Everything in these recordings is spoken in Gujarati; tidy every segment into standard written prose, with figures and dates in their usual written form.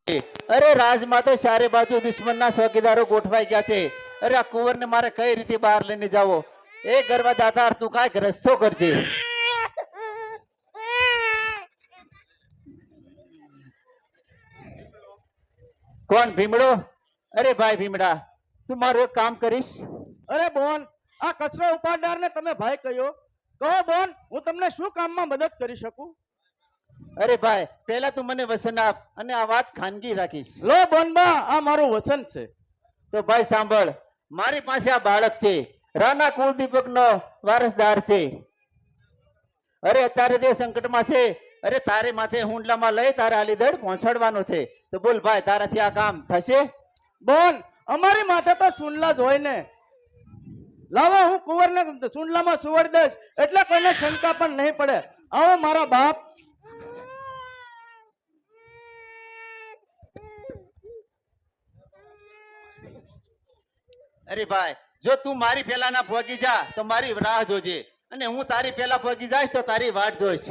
અરે રાજમાં તો ચારે બાજુ દુશ્મનના ચોકીદારો ગોઠવાઈ ગયા છે. અરે આ કુંવરને મારે કઈ રીતે બહાર લઈને જાવો? એ ગરવા દાતાર તું કાંઈક રસ્તો કરજે. કોણ ભીમડો? અરે ભાઈ ભીમડા, તું મારું એક કામ કરીશ? અરે બોન, આ કચરો ઉપાડનારને તમે ભાઈ કહ્યો? કહો બોન, હું તમને શું કામમાં મદદ કરી શકું? અરે ભાઈ, પહેલા તું મને વસન આપ અને આ વાત ખાનગી રાખીશ. લો બોનબા, આ મારું વસન છે. તો ભાઈ સાંભળ, મારી પાસે આ બાળક છે, રાણા કુલદીપકનો વારસદાર છે. અરે અત્યારે તે સંકટમાં છે. અરે તારે માથે હુંડલામાં લઈ તારે આલીદડ પહોંચાડવાનો છે. તો બોલ ભાઈ, તારાથી આ કામ થશે? બોન, અમારી માથે તો સુનલા જ હોય ને. લાવો, હું કુંવરને સુનલામાં સુવડ દઈશ, એટલે કોઈને શંકા પણ નહીં પડે. આવો મારા બાપ. અરે ભાઈ, જો તું મારી પેલા ના પહોંચી જા તો મારી રાહ જોજે, અને હું તારી પેલા પહોંચી જઈશ તો તારી વાટ જોઈશ.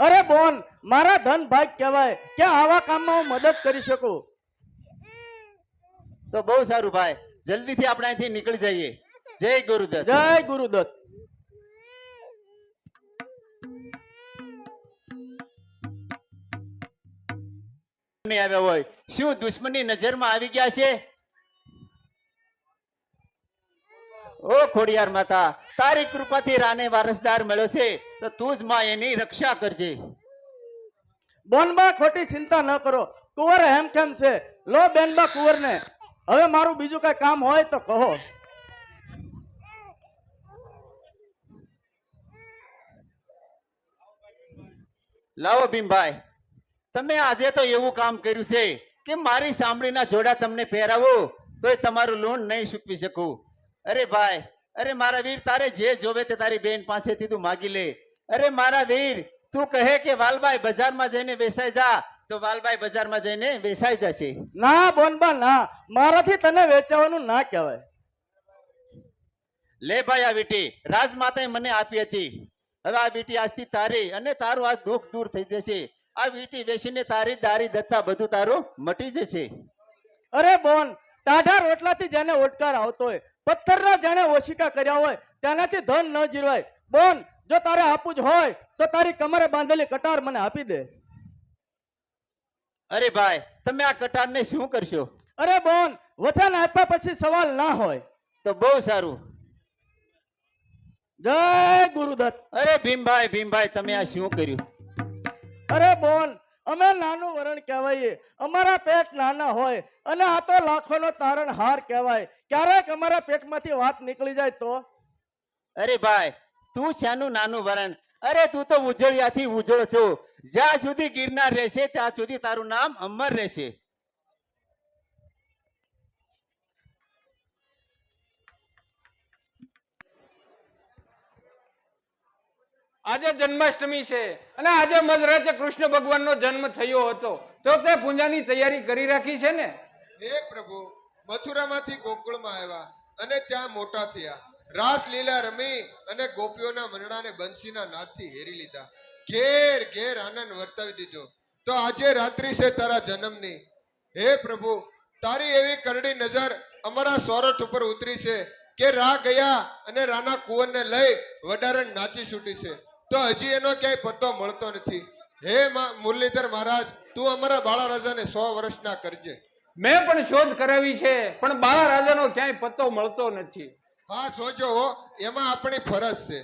અરે બોન, મારા ધન ભાગ કહેવાય કે આવા કામમાં હું મદદ કરી શકું. તો બહુ સારું ભાઈ, જલ્દીથી આપણે અહીંથી નીકળી જઈએ. જય ગુરુદત્ત. જય ગુરુદત્ત. આવ્યા હોય, શું દુશ્મનની નજરમાં આવી ગયા છે? ઓ ખોડિયાર માતા, તારી કૃપાથી રાને વારસદાર મળ્યો છે, તો તું જ માં એની રક્ષા કરજે. બોનબા, ખોટી ચિંતા ન કરો. કુંવર હેમ કેમ છે. લો બેનબા કુંવરને. હવે મારું બીજું કઈ કામ હોય તો કહો. લાવો ભીમભાઈ, તમે આજે તો એવું કામ કર્યું છે કે મારી સાંભળીના જોડા તમને પહેરાવો તોય તમારું લોન નહીં ચૂકવી શકું. અરે ભાઈ, અરે મારા વીર, તારે જે જોવે તે તારી બેન પાસેથી તું માગી લે. અરે મારા વીર, તું કહે કે વાલભાઈ બજારમાં જઈને વેચાઈ જા, તો વાલભાઈ બજારમાં જઈને વેચાઈ જશે. ના બોનબા ના, મારાથી તને વેચાવાનું ના કહેવાય. લે ભાઈ, આ વીટી રાજમાતાએ મને આપી હતી. હવે આ વીટી આજથી તારી, અને તારું આ દુઃખ દૂર થઈ જશે. આ વીટી વેચીને તારી દારી દત્તા બધું તારું મટી જશે. અરે બોન, ટાઢા રોટલાથી જેને ઓટકાર આવતો હોય, પથ્થરના જેને ઓશિકા કર્યા હોય, તેનાથી ધન ન જીરવાય. બોન, જો તારે આપવું જ હોય તો તારી કમરે બાંધેલી કટાર મને આપી દે. અરે ભાઈ, તમે આ કટારને શું કરશો? અરે બોન, વચન આપ્યા પછી સવાલ ના હોય. તો બહુ સારું. જય ગુરુદત્ત. અરે ભીમભાઈ, ભીમભાઈ, તમે આ શું કર્યું? અરે બોન, અમે નાનું વરણ કહેવાય, અમારા પેટ નાના હોય, અને આ તો લાખોનો તારણ હાર કહેવાય. ક્યારેક અમારા પેટમાંથી વાત નીકળી જાય તો? અરે ભાઈ, તું શાનું નાનું વરણ? અરે તું તો ઉજળિયાથી ઉજળ છો. જ્યાં સુધી ગિરનાર રહેશે ત્યાં સુધી તારું નામ અમર રહેશે. આજે જન્માષ્ટમી છે અને આજે મધરાતે કૃષ્ણ ભગવાનનો જન્મ થયો હતો, તો તે પૂજાની તૈયારી કરી રાખી છે ને? હે પ્રભુ, મથુરામાંથી ગોકુળમાં આવ્યા અને ત્યાં મોટા થયા. રાસલીલા રમી અને ગોપીઓના મરણાને બંસીના નાદથી હેરી લીધા. ઘેર ઘેર આનંદ વર્તાવી દીધો. તો આજે રાત્રિ છે તારા જન્મની. હે પ્રભુ, તારી એવી કરડી નજર અમારા સોરઠ ઉપર ઉતરી છે કે રા ગયા અને રાના કુંવરને લઈ વડારણ નાચી છૂટી છે, તો હજી એનો ક્યાંય પત્તો મળતો નથી. હે મુરલીધર મહારાજ, તું અમારા બાળા રાજાને 100 વર્ષના કરજે. મેં પણ શોધ કરાવી છે, પણ બાળા રાજાનો ક્યાંય પત્તો મળતો નથી. હા, જોજો હો, એમાં આપણી ફરજ છે.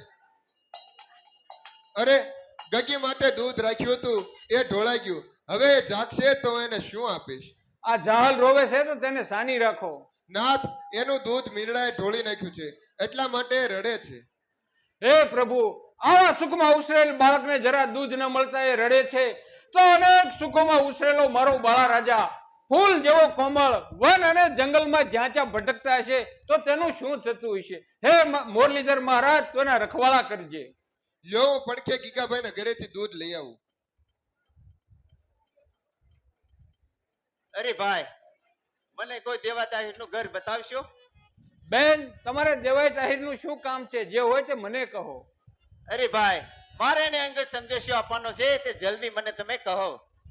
અરે, ગગી માટે દૂધ રાખ્યું હતું, એ ઢોળાઈ ગયું. હવે એ જાગશે તો એને શું આપીશ? આ જાહલ રોવે છે તો તેને સાની રાખો. નાથ, એનું દૂધ મીરડાએ ઢોળી નાખ્યું છે, એટલા માટે રડે છે. હે પ્રભુ, આવા સુખમાં ઉછરેલ બાળકને જરા દૂધ ન મળતા એ રડે છે, તો અનેક સુખોમાં ઉછરેલો મારો બાળા રાજા ફૂલ જેવો કોમળ વન અને જંગલમાં જ્યાં જ્યાં ભટકતા હશે તો તેનું શું થતું હશે? હે મોરલીધર મહારાજ, તો એના રખવાળા કરજે. લ્યો, હું પડખે ગીગાભાઈના ઘરેથી દૂધ લઈ આવું. અરે ભાઈ, મને કોઈ દેવા તાહીરનું ઘર બતાવશો? બેન, તમારે દેવાય તાહીરનું શું કામ છે? જે હોય તે મને કહો. અરે ભાઈ, મારે એને અંગત સંદેશો આપવાનો છે, તે જલ્દી મને તમે કહો.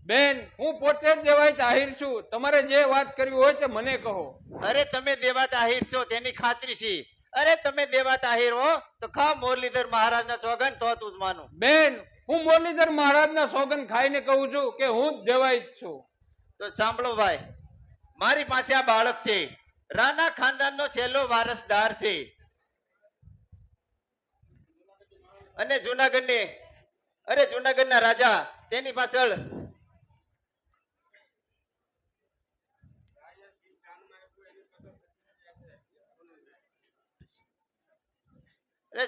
બેન હું પોતે જ દેવાય આહિર છું, તમારે જે વાત કરવી હોય તે મને કહો. અરે તમે દેવાત આહિર છો તેની ખાતરી છે. અરે તમે દેવાત આહિર હો તો ખા મુરલીધર મહારાજના ચોગન તો તું જ માનું. બેન હું મુરલીધર મહારાજના સોગન ખાઈને કહું છું કે હું જ દેવાય જ છું. તો સાંભળો ભાઈ, મારી પાસે આ બાળક છે, રાણા ખાનદાનનો છેલ્લો વારસદાર છે અને જુનાગઢના રાજા તેની પાછળ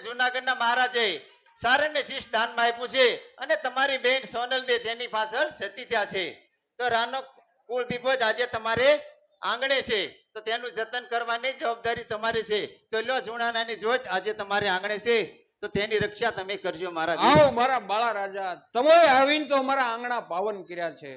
જુનાગઢના મહારાજે સારણને શીશ દાનમાં આપ્યું છે અને તમારી બેન સોનલ દે તેની પાછળ સતી થયા છે. તો રાનો કુળદીપ જ આજે તમારે આંગણે છે, તો તેનું જતન કરવાની જવાબદારી તમારી છે. તો લ્યો જુનાનાની જોત આજે તમારે આંગણે છે, તો તેની રક્ષા તમે કરજો મારા વીર. આવો મારા બાળા રાજા, તમે આવીને તો મારા આંગણા પાવન કર્યા છે.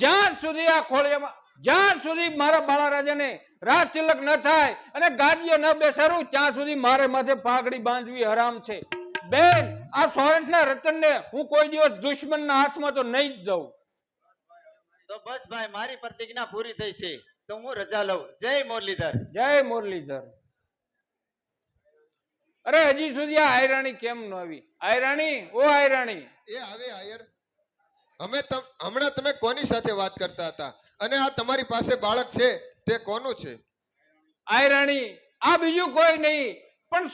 જ્યાં સુધી આ ખોળિયામાં, જ્યાં સુધી મારા બાળા રાજાને રાજ તિલક ન થાય અને ગાદીએ ન બેસાડું ત્યાં સુધી મારે માથે પાઘડી બાંધવી હરામ છે. બેન આ સોરઠના રતનને હું કોઈ દિવસ દુશ્મનના હાથમાં તો નહીં જ જાઉં. તો બસ ભાઈ, મારી પ્રતિજ્ઞા પૂરી થઈ છે, તો હું રજા લઉં. જય મુરલીધર. જય મુરલીધર. અરે હજી સુધી આ આયરાણી કેમ ન આવી? આયરાણી, ઓ આયરાણી. એ આવે આયર. હમણાં તમે કોની સાથે વાત કરતા હતા? અને આ તમારી પાસે બાળક છે તે કોનું છે? આયરાણી આ બીજું કોઈ નહીં પણ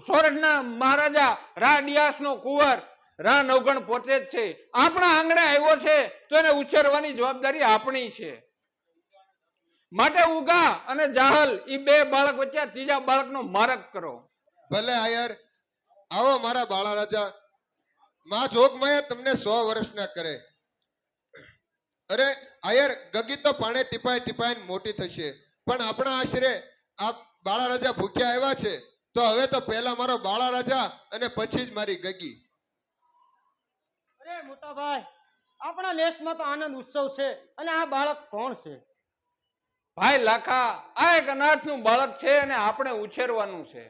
સોરઠના મહારાજા રા ડિયાસનો કુંવર રા નવગણ પોતે જ છે. આપણા આંગણે આવ્યો છે તો એને ઉછેરવાની જવાબદારી આપણી છે. માટે ઉગા અને જાહલ એ બે બાળક વચ્ચે ત્રીજા બાળકનો મારક કરો. ભલે આયર, આવો મારા બાળા રાજા. માં જોગમાયા તમને 100 વર્ષના કરે. અરે આયર, ગગી તો પાણે ટીપાય ટીપાય મોટી થશે, પણ આપણા આશરે આ બાળા રાજા ભૂખ્યા આવ્યા છે, તો હવે તો પહેલા મારો બાળા રાજા અને પછી જ મારી ગગી. અરે મોટા ભાઈ, આપણા દેશમાં તો આનંદ ઉત્સવ છે અને આ બાળક કોણ છે? ભાઈ લાખા, આ એક અનાથનું બાળક છે અને આપણે ઉછેરવાનું છે.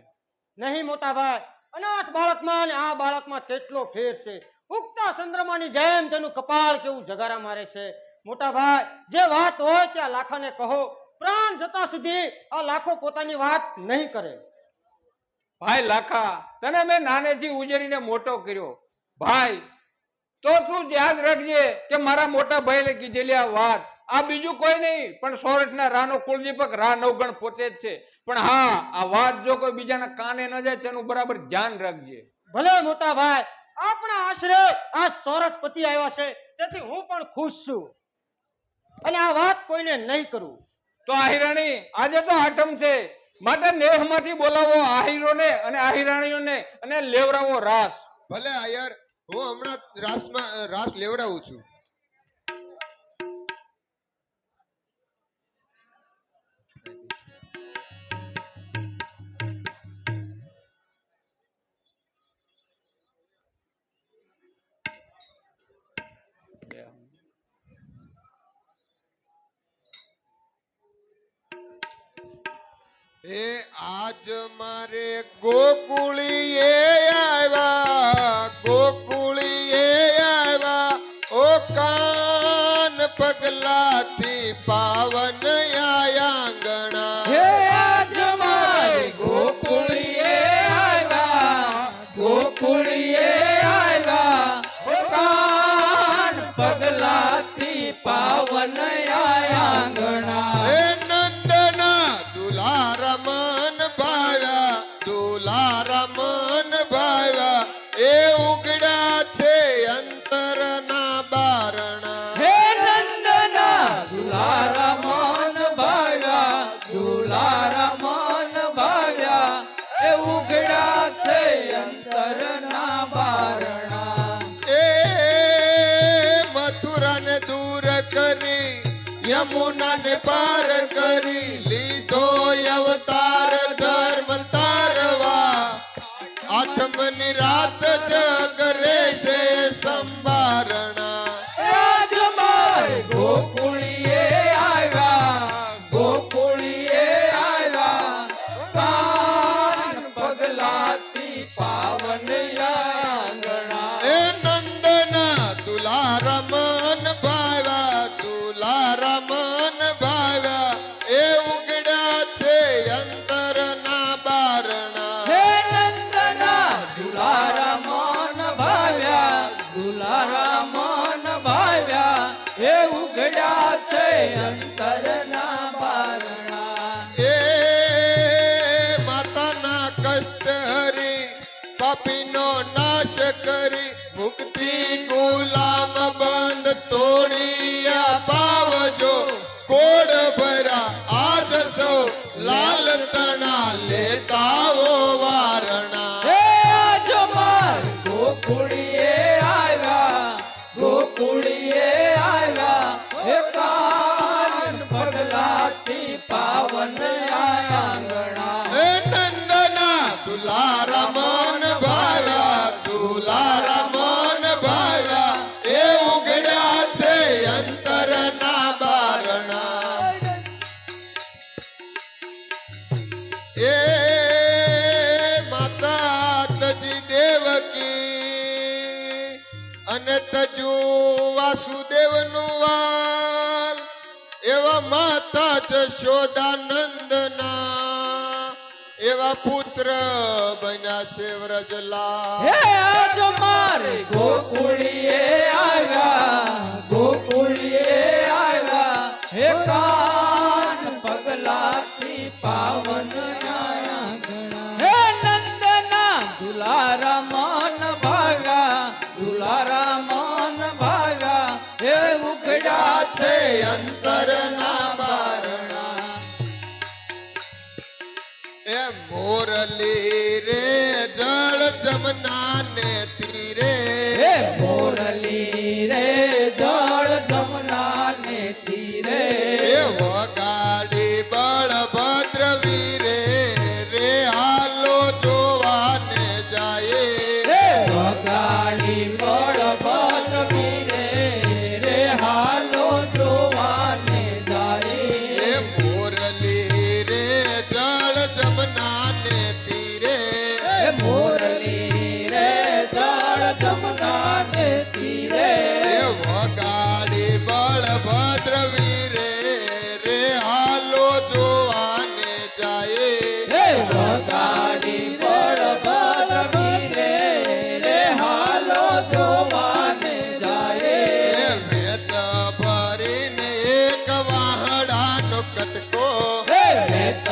નહીં મોટા ભાઈ, અનાથ બાળકમાં અને આ બાળકમાં કેટલો ફેર છે. ઉગતા ચંદ્રમાની જેમ તેનું કપાળ કેવું જગારા મારે છે. મોટા ભાઈ, જે વાત હોય ત્યાં લાખાને કહો. પ્રાણ જતા સુધી આ લાખો પોતાની વાત નહીં કરે. ભાઈ લાખા, તને મેં નાનેથી ઉજેરીને મોટો કર્યો. ભાઈ તો તું યાદ રાખજે કે મારા મોટા ભાઈને કીધેલી આ વાત આ બીજું કોઈ નહીં પણ સોરઠના રાનો કુળદીપક રા નવગણ પોતે જ છે. પણ હા, આ વાત જો કોઈ બીજાના કાને ન જાય તેનું બરાબર ધ્યાન રાખજે. ભલે મોટા ભાઈ, આપણા આશરે આ સોરઠપતિ આવ્યા છે તેથી હું પણ ખુશ છું અને આ વાત કોઈને નહીં કરું. તો આહિરાણી, આજે તો આઠમ છે, માટે નેહમાંથી બોલાવો આહિરોને અને આહિરાણીઓને અને લેવરાવો રાસ. ભલે આયર, હું હમણાં રાસ લેવડાવું છું. એ આજ મારે ગોકુળીએ આવ્યા, ગોકુળીએ આવ્યા, ઓ કાન પગલાથી પાવન આંગણા. હે આજ મારે ગોકુળીએ આવ્યા, ગોકુળીએ આવ્યા, ઓ કાન પગલાથી પાવન આંગણા. હે નંદના દુલારા મન ભાવ્યા, દુલારા મન ભાવ્યા, એ ઉગડ્યા છે અંતરના બારણા. હે નંદના દુલારા મન ભાવ્યા, દુલારા મન ભાવ્યા, એ ઉઘડા છે અંતરના બારણા. એ મથુરાને દૂર કરી, યમુનાને પાર કરી, લીધો અવતાર ધર્મ તારવા. આઠમની રાત જગરે છે સંભારણા. આજ મારે ગોકુળીએ આવ્યા, ગોકુળીએ આવ્યા, કાન પગલાથી પાવન આંગણા. એ નંદ અંતરના બારણા એ માતાના કષ્ટ હરી પાપીનો નાશ કરી મુક્તિ ગુલામ બંધ તોડી પાવજો કોડ ભરા આજ સૌ લાલ તણા લેતાઓ વારણા હે આજ માર ગોકુળીએ આવ્યા ગોકુળીએ આવ્યા હે કાન પગલાથી પાવન આંગણા હે નંદના દુલારા મન ભાવ્યા દુલારા મન ભાવ્યા એ ઉઘડ્યા છે અંતરના બારણા એ માતા તજી દેવકી અને તજુ વાસુદેવનું વાલ એવા માતા જશોદાનંદના એવા પુત્ર બન્યા છે વ્રજલા હે આજ મારે ગોકુળીએ આવ્યા ગોકુળીએ આવ્યા હે કાન પગલાથી પાવન આંગણા હે નંદના દુલારા મન ભાવ્યા દુલારા મન ભાવ્યા હે ઉઘડ્યા છે અંતરના બારણા એ મોરલી રે જળ જમના ને તીરે હે મોરલી રે જળ જમના ને તીરે એ વગાડી બળભદ્ર વીરે રે હાલો જોવાને જાય હે વગાડી બળભદ્ર વીરે રે હાલો જોવાને જાય એ મોરલી રે જળ જમના ને તીરે હે મોરલી રે જળ જમના ને તીરે એ વગાડી બળભદ્ર વીરે રે હાલો જોવાને જાય હે વગાડી બળભદ્ર વીરે રે હાલો જોવાને જાય એ વેત ભરીને એક વાહડાનો કટકો હે વેત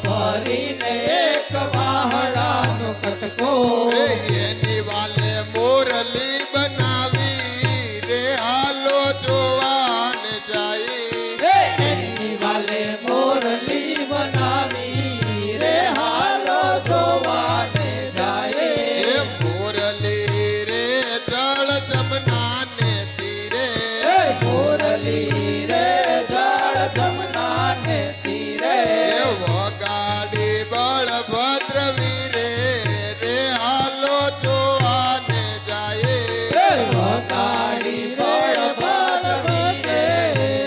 ભરીને એક વાહડાનો કટકો એ એની વાલે મોરલી બનાવી રે હાલો જોવાને જાય હે એની વાલે મોરલી બનાવી રે હાલો જોવાને જાય એ મોરલી રે જળ જમના ને તીરે હે મોરલી રે જળ જમના ને તીરે એ વગાડી બળભદ્ર વીરે રે હાલો જોવાને જાય હે વગાડી બળભદ્ર વીરે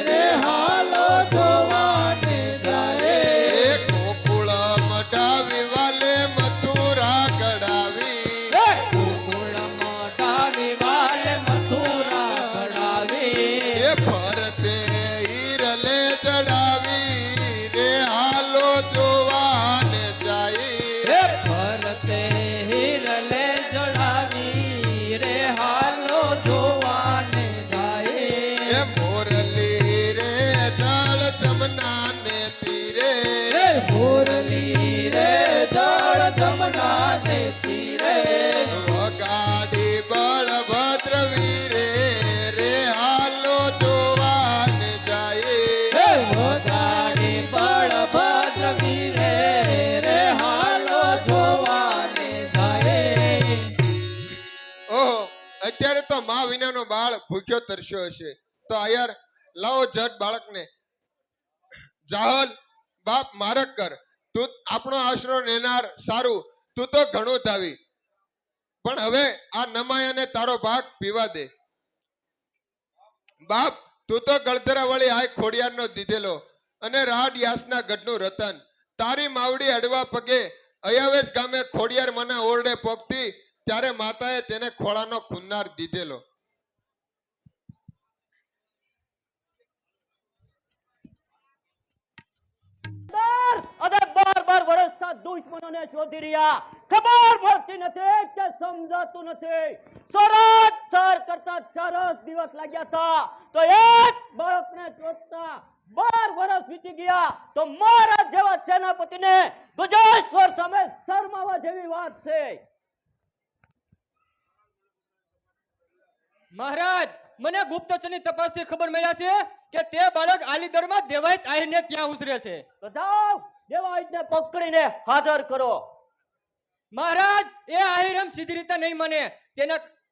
રે હાલો જોવાને જાય એ ગોકુળ મઢાવી વાલે મથુરા કઢાવી હે ગોકુળ મોઢાવી વાલે મથુરા કઢાવી એ ફરતે હીરલે ચડાવી રે હાલો જોવાને જાય હે ફરતે હિરલે જડાવી રે હાલો જોવાને જાય એ મોરલી રે જળ જમના ને તીરે હે મોરલી રે જળ જમના ને તીરે વગાડી બળભદ્ર વીરે રે હાલો જોવાને જાય હે વગાડી બળભદ્ર વીરે રે હાલો જોવાને જાય ઓહો અત્યારે તો મા વિનાનો બાળ ભૂખ્યો તરસ્યો હશે તો યાર લાવો જટ બાળકને જાહલ બાપ મારક કર તું આપણો આશરો લેનાર સારું તું તો ઘણું ધાવી પણ હવે આ નમાયાને તારો ભાગ પીવા દે બાપ તું તો ગળધરા વળી આય ખોડિયારનો દીધેલો અને રાડ યાસના ગઢનું રતન તારી માવડી અડવા પગે અયાવેશ ગામે ખોડિયાર મના ઓરડે પોગતી ત્યારે માતાએ તેને ખોળાનો ખુન્નાર દીધેલો અરે 12 વર્ષથી દુશ્મનોને શોધી રહ્યા ખબર પડતી નથી કે સમજાતું નથી સર કરતા 4 દિવસ લાગ્યા હતા તો એક બાળકને શોધતા 12 વર્ષ વીતી ગયા તો મારા જેવા સેનાપતિને ગજેશ્વર સામે શરમાવા જેવી વાત છે. મહારાજ, મને ગુપ્તચરની તપાસથી ખબર મળ્યા છે કે તે બાળક આલીદરમાં દેવાયત આહીરને ત્યાં ઉછરે છે. તો જાઓ દેવાયતને પકડીને હાજર કરો. મહારાજ, એ આહીર એમ સીધી રીતે નહીં માને.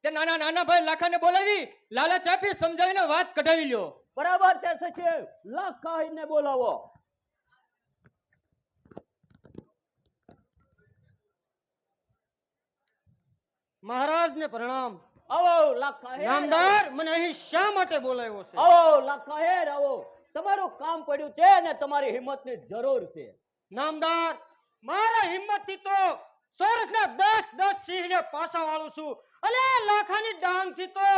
તે નાના નાના ભાઈ લાખાને બોલાવી લાલચ આપી સમજાવીને વાત કઢાવી લ્યો. બરાબર છે સચિવ, લાખાઈને બોલાવો. મહારાજને પ્રણામ. આવો લાખાહેર, નામદાર, મને અહીં શા માટે બોલાવ્યો છે? આવો લાખાહેર, આવો. તમારું કામ પડ્યું છે અને તમારી હિંમતની જરૂર છે. નામદાર, મારા હિંમતથી તો સોરઠના 10 સિંહને પાસા વાળું છું અને લાખાની ડાંગથી તો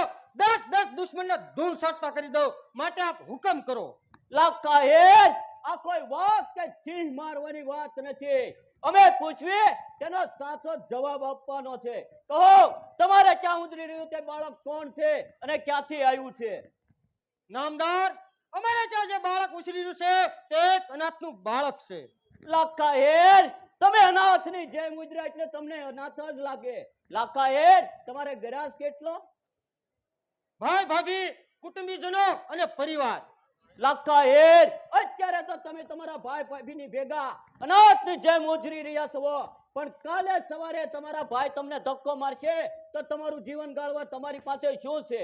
10 દુશ્મનને ધૂળ સાટતા કરી દઉં. માટે આપ હુકમ કરો. લાખાહેર, આ કોઈ વાત કે સિંહ મારવાની વાત નથી. અમે પૂછવી તેનો સાચો જવાબ આપવાનો છે. કહો, તમારે ક્યાં ઉતરી રહ્યું તે બાળક કોણ છે અને ક્યાંથી આવ્યું છે? નામદાર, અમારે ત્યાં જે બાળક ઉછરી રહ્યું છે તે એક અનાથનું બાળક છે. લાખાહેર, તમે અનાથની જેમ ઉજર્યા એટલે તમને અનાથ જ લાગે. લાખાહેર, તમારે ગરાસ કેટલો? ભાઈ ભાભી, કુટુંબીજનો અને પરિવાર. લાખાહેર, અત્યારે તો તમે તમારા ભાઈ ભાભીની ભેગા અનાથની જેમ ઉછરી રહ્યા છો, પણ કાલે સવારે તમારા ભાઈ તમને ધક્કો મારશે તો તમારું જીવન ગાળવા તમારી પાસે શું છે?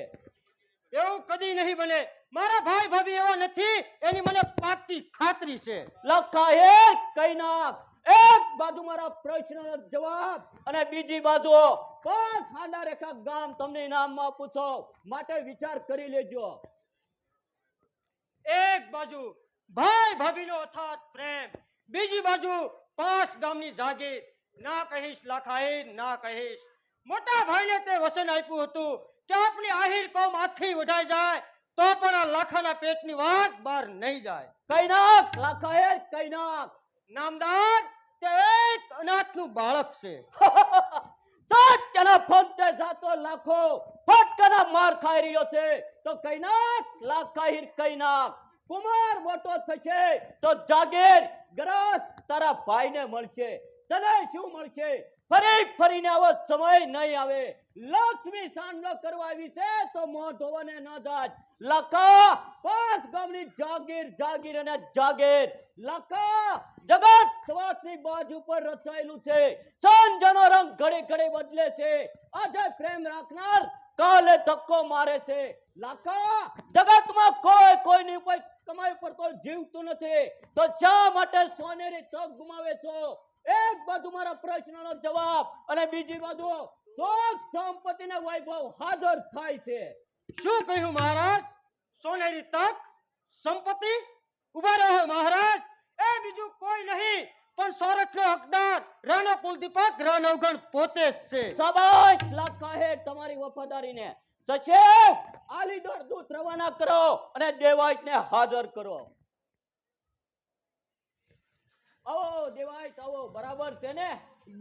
એવું કદી નહીં બને. મારા ભાઈ ભાભી એવો નથી, એની મને પાકી ખાતરી છે. લાખાહેર, કઈ નાખ. એક બાજુ મારા પ્રશ્નનો જવાબ અને બીજી બાજુ 5 આડા રેખા ગામ તમને ઇનામમાં પૂછો, માટે વિચાર કરી લેજો. એક બાજુ ભાઈ ભાભીનો અથાત પ્રેમ, બીજી બાજુ 5 ગામની જાગીર. ના કહીશ લાખાહીર, ના કહીશ. મોટા ભાઈને તે વચન આપ્યું હતું કે આપણી આહીર કોમ આખી વઢાઈ જાય તો પણ આ લાખાના પેટની વાત બહાર નહીં જાય. કઈ નાખ લાખાહેર, કઈ નાખ. નામદાર, તે એક અનાથનું બાળક છે. સત્યના ફંતે જાતો લાખો ફટકાના માર ખાઈ રહ્યો છે, તો કઈ નાખ લાખાહીર, કઈ નાખ. કુમાર મોટો થશે તો જાગીર ગ્રાસ તારા ભાઈને મળશે. તને શું મળશે? ફરીને આવો સમય નહીં આવે. લક્ષ્મી સાંડલો કરવા આવી છે તો મોં ધોવાને ન જાજ. લાખા 5 ગામની જાગીર અને જાગીર. લાખા, જગત સવાસની બાજુ પર રચાયેલું છે. સાંજનો રંગ ઘડી ઘડી બદલે છે. આજે પ્રેમ રાખનાર કાલે ધક્કો મારે છે. લાખા, જગતમાં કોઈની ઉપર કમાઈ પર કોઈ જીવતું નથી, તો શા માટે સોનેરી તક ગુમાવે છો? એક બાજુ મારા પ્રશ્નનો જવાબ અને બીજી બાજુ સુખ સંપત્તિને વૈભવ હાજર થાય છે. શું કહ્યું મહારાજ? સોનેરી તક, સંપત્તિ? ઉભા રહો મહારાજ, એ બીજું કોઈ નહીં પણ સોરઠનો હકદાર રાણા કુલદીપક રાનવગણ પોતે જ છે. શાબાશ લાખાહેર, તમારી વફાદારીને. સચિવ, આલીદર દૂત રવાના કરો અને દેવાયતને હાજર કરો. આવો દેવાયત, આવો. બરાબર છે ને?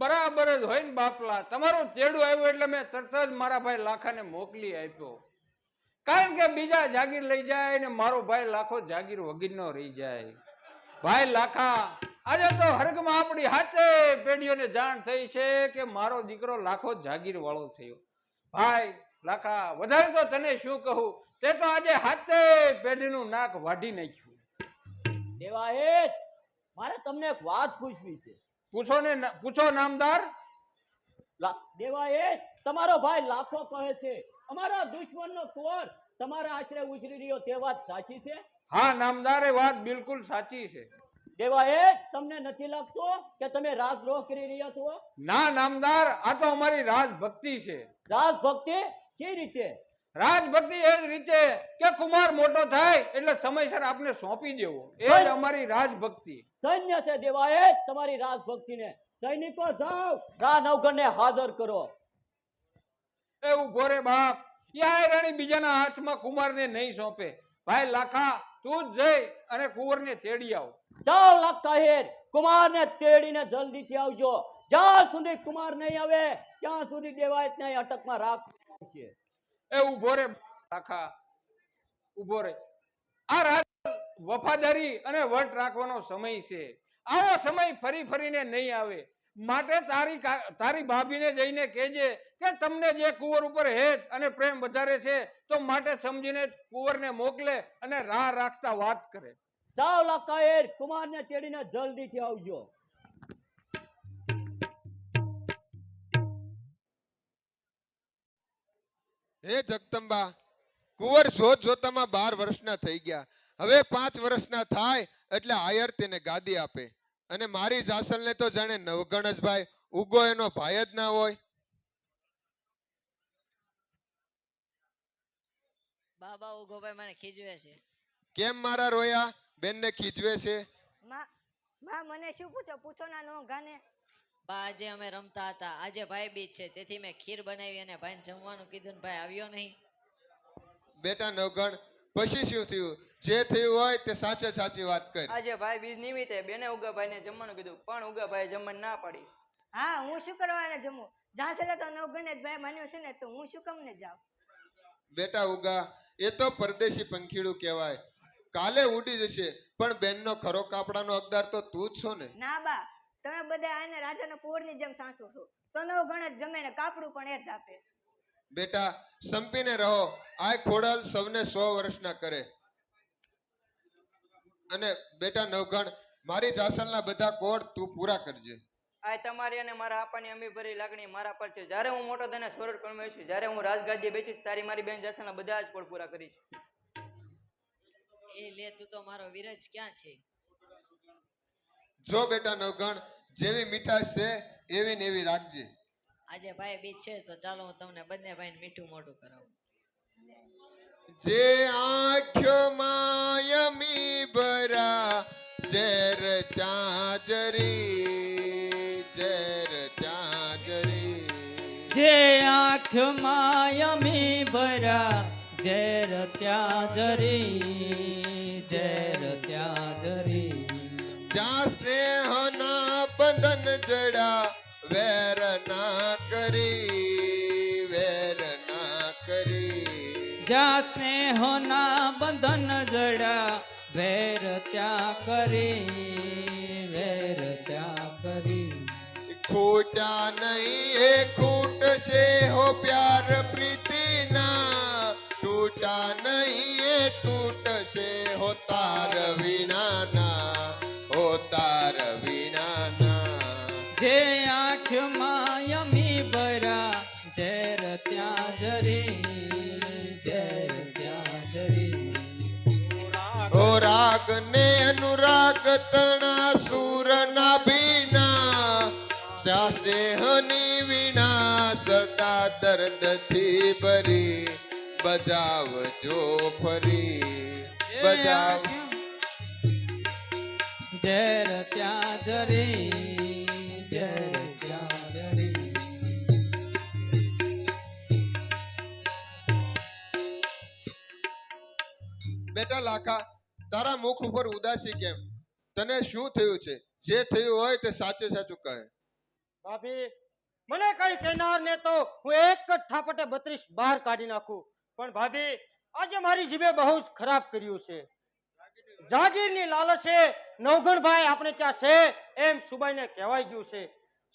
બરાબર જ હોય ને બાપલા. તમારું ચેડું આવ્યું એટલે મેં તરત જ મારા ભાઈ લાખાને મોકલી આપ્યો. કારણ કે બીજા જાગીર લઈ જાય ને મારો ભાઈ લાખો જાગીર વગીર નો રહી જાય. ભાઈ લાખા, આજે તો હરગમાં આપણી હાથે પેઢીઓને જાણ થઈ છે કે મારો દીકરો લાખો જાગીર વાળો થયો. ભાઈ લાખા, વધારે તો તને શું કહું, તે તો આજે હાથે પેઢીનું નાક વાઢી નાખ્યું. દેવાયત, મારે તમને એક વાત પૂછવી છે. પૂછો ને, પૂછો નામદાર. દેવાયત, તમારો ભાઈ લાખો કહે છે અમારા દુશ્મનનો કુંવર તમારા આશરે ઉછરી રહ્યો, તે વાત સાચી છે? હા નામદાર, એ વાત બિલકુલ સાચી છે. દેવાયત, તમને નથી લાગતું કે તમે રાજદ્રોહ કરી રહ્યા છો? ના નામદાર, આ તો અમારી રાજભક્તિ છે. રાજભક્તિ કઈ રીતે? રાજભક્તિ એ જ રીતે કે કુમાર મોટો થાય એટલે સમયસર આપને સોંપી દેવો, એ જ અમારી રાજભક્તિ. ધન્ય છે દેવાયત તમારી રાજભક્તિને. સૈનિકો જાઓ, રાનવગણને હાજર કરો. એ ઉભો રે બાપ, યાર રાણી બીજાના હાથમાં કુમારને નહીં સોંપે. ભાઈ લાખા, તું જ જઈ અને કુંવરને તેડી આવ. જાઓ લાખાહેર, કુમારને તેડીને જલ્દીથી આવજો. જ્યાં સુધી કુમાર નહીં આવે ત્યાં સુધી દેવાયતને અટકમાં રાખવું છે. એ ઉભો રે લાખા, ઉભો રે. આ રાજ વફાદારી અને વટ રાખવાનો સમય છે. આવો સમય ફરી ફરીને નહીં આવે. માટે તારી ભાભીને જઈને કહેજે કે તમને જે કુંવર ઉપર હેત અને પ્રેમ વધારે છે તો માટે સમજીને કુંવરને મોકલે અને રાહ રાખતા વાત કરે. જાઓ લાકાઈર, કુમારને તેડીને જલ્દીથી આવજો. હે જગદંબા, કુંવર જોત જોતામાં 12 વર્ષના થઈ ગયા. હવે 5 વર્ષના થાય એટલે આયર તેને ગાદી આપે. અને મારી જાસલને તો જાણે નવગણ જ ભાઈ, ઉગો એનો ભાઈ જ ના હોય. બાબા ઉગોભાઈ મને ખીજવે છે. કેમ મારા રોયા બેનને ખીજવે છે? માં મને શું પૂછો ના નો ગાને. બા આજે અમે રમતા હતા. આજે ભાઈ બીજ છે તેથી મેં ખીર બનાવી અને ભાઈને જમવાનું કીધું ને ભાઈ આવ્યો નહીં. બેટા નવગણ, પછી શું થયું? જે થયું હોય તે સાચે સાચી વાત કર. આજે ભાઈ બીજ નિમિત્તે બેને ઉગાભાઈને જમવાનું કીધું પણ ઉગાભાઈ જમવાનું ના પાડી. હા, હું શું કરવાને જમું? જાસલે તો નવગણે જ ભાઈ માન્યો છે ને, તો હું શું કામ ને જાઉં? બેટા ઉગા, એ તો પરદેશી પંખીડું કહેવાય. કાલે ઉડી જશે પણ બેનનો ખરો કાપડાનો હકદાર તો તું જ છો ને. ના બા, તમે બધા આને રાજાનો પોરની જેમ સાચો છો. તો નવગણ જ જમે ને કાપડું પણ એ જ આપે. બેટા સંપીને રહો. આ ખોડલ સૌને 100 વર્ષના કરે. અને બેટા નવગણ, મારી જાસલના બધા કોડ તું પૂરા કરજે. આ તમારી અને મારા આપાની અમી ભરી લાગણી મારા પર છે. જ્યારે હું મોટો થઈને સોરઠ કણમાં છું, જ્યારે હું રાજગાદીએ બેસીશ, તારી મારી બેન જાસલના બધા જ કોડ પૂરા કરીશ. એ લે તું તો મારો વિરજ ક્યાં છે? જો બેટા નવગણ, જેવી મીઠાશ છે એવી ને એવી રાખજે. આજે ભાઈ બીજ છે તો ચાલો હું તમને બંને ભાઈને મીઠું મોઢું કરાવું. જે આંખોમાં યમી ભરા ઝેર ચાજરી, ઝેર ચાજરી. જે આંખમાં યમી ભરા ઝેર ત્યાજરી, ઝેર ત્યાજરી. જ્યાં સ્નેહના બંધન જડા વેર ના કરી, વેર ના કરી. જ્યાં સ્નેહોના બંધન જડા વેર ત્યાં કરી, વેર ત્યાં કરી. ખોટા નહીં એ ખૂટશે હો પ્યાર પ્રીતિના, તૂટા નહીં એ તૂટશે હો તાર વિનાના, હો તાર વિનાના. જે આંખમાં યમી ભરા ઝેર ત્યાં જરી, ઝેર ત્યાં જરી. ઓ રાગ ને અનુરાગ તણા સુર ના ભીના, સ્નેહની વીણા સદા દર્દથી ભરી, બજાવજો ફરી, બજાવ. ઝેર ત્યાં જરી, ઝેર ત્યાં જરી. બેટા લાખા, તારા મુખ ઉપર ઉદાસી કેમ? તને શું થયું છે? જે થયું હોય તે સાચે સાચું કહે. ભાભી, મને કઈ કહેનાર ને તો હું એક જ ઠાપટે 32 બહાર કાઢી નાખું. પણ ભાભી, આજે મારી જીભે બહુ જ ખરાબ કર્યું છે. જાગીરની લાલચે નવગણભાઈ આપણે ત્યાં છે એમ સુબાઈને કહેવાય ગયું છે.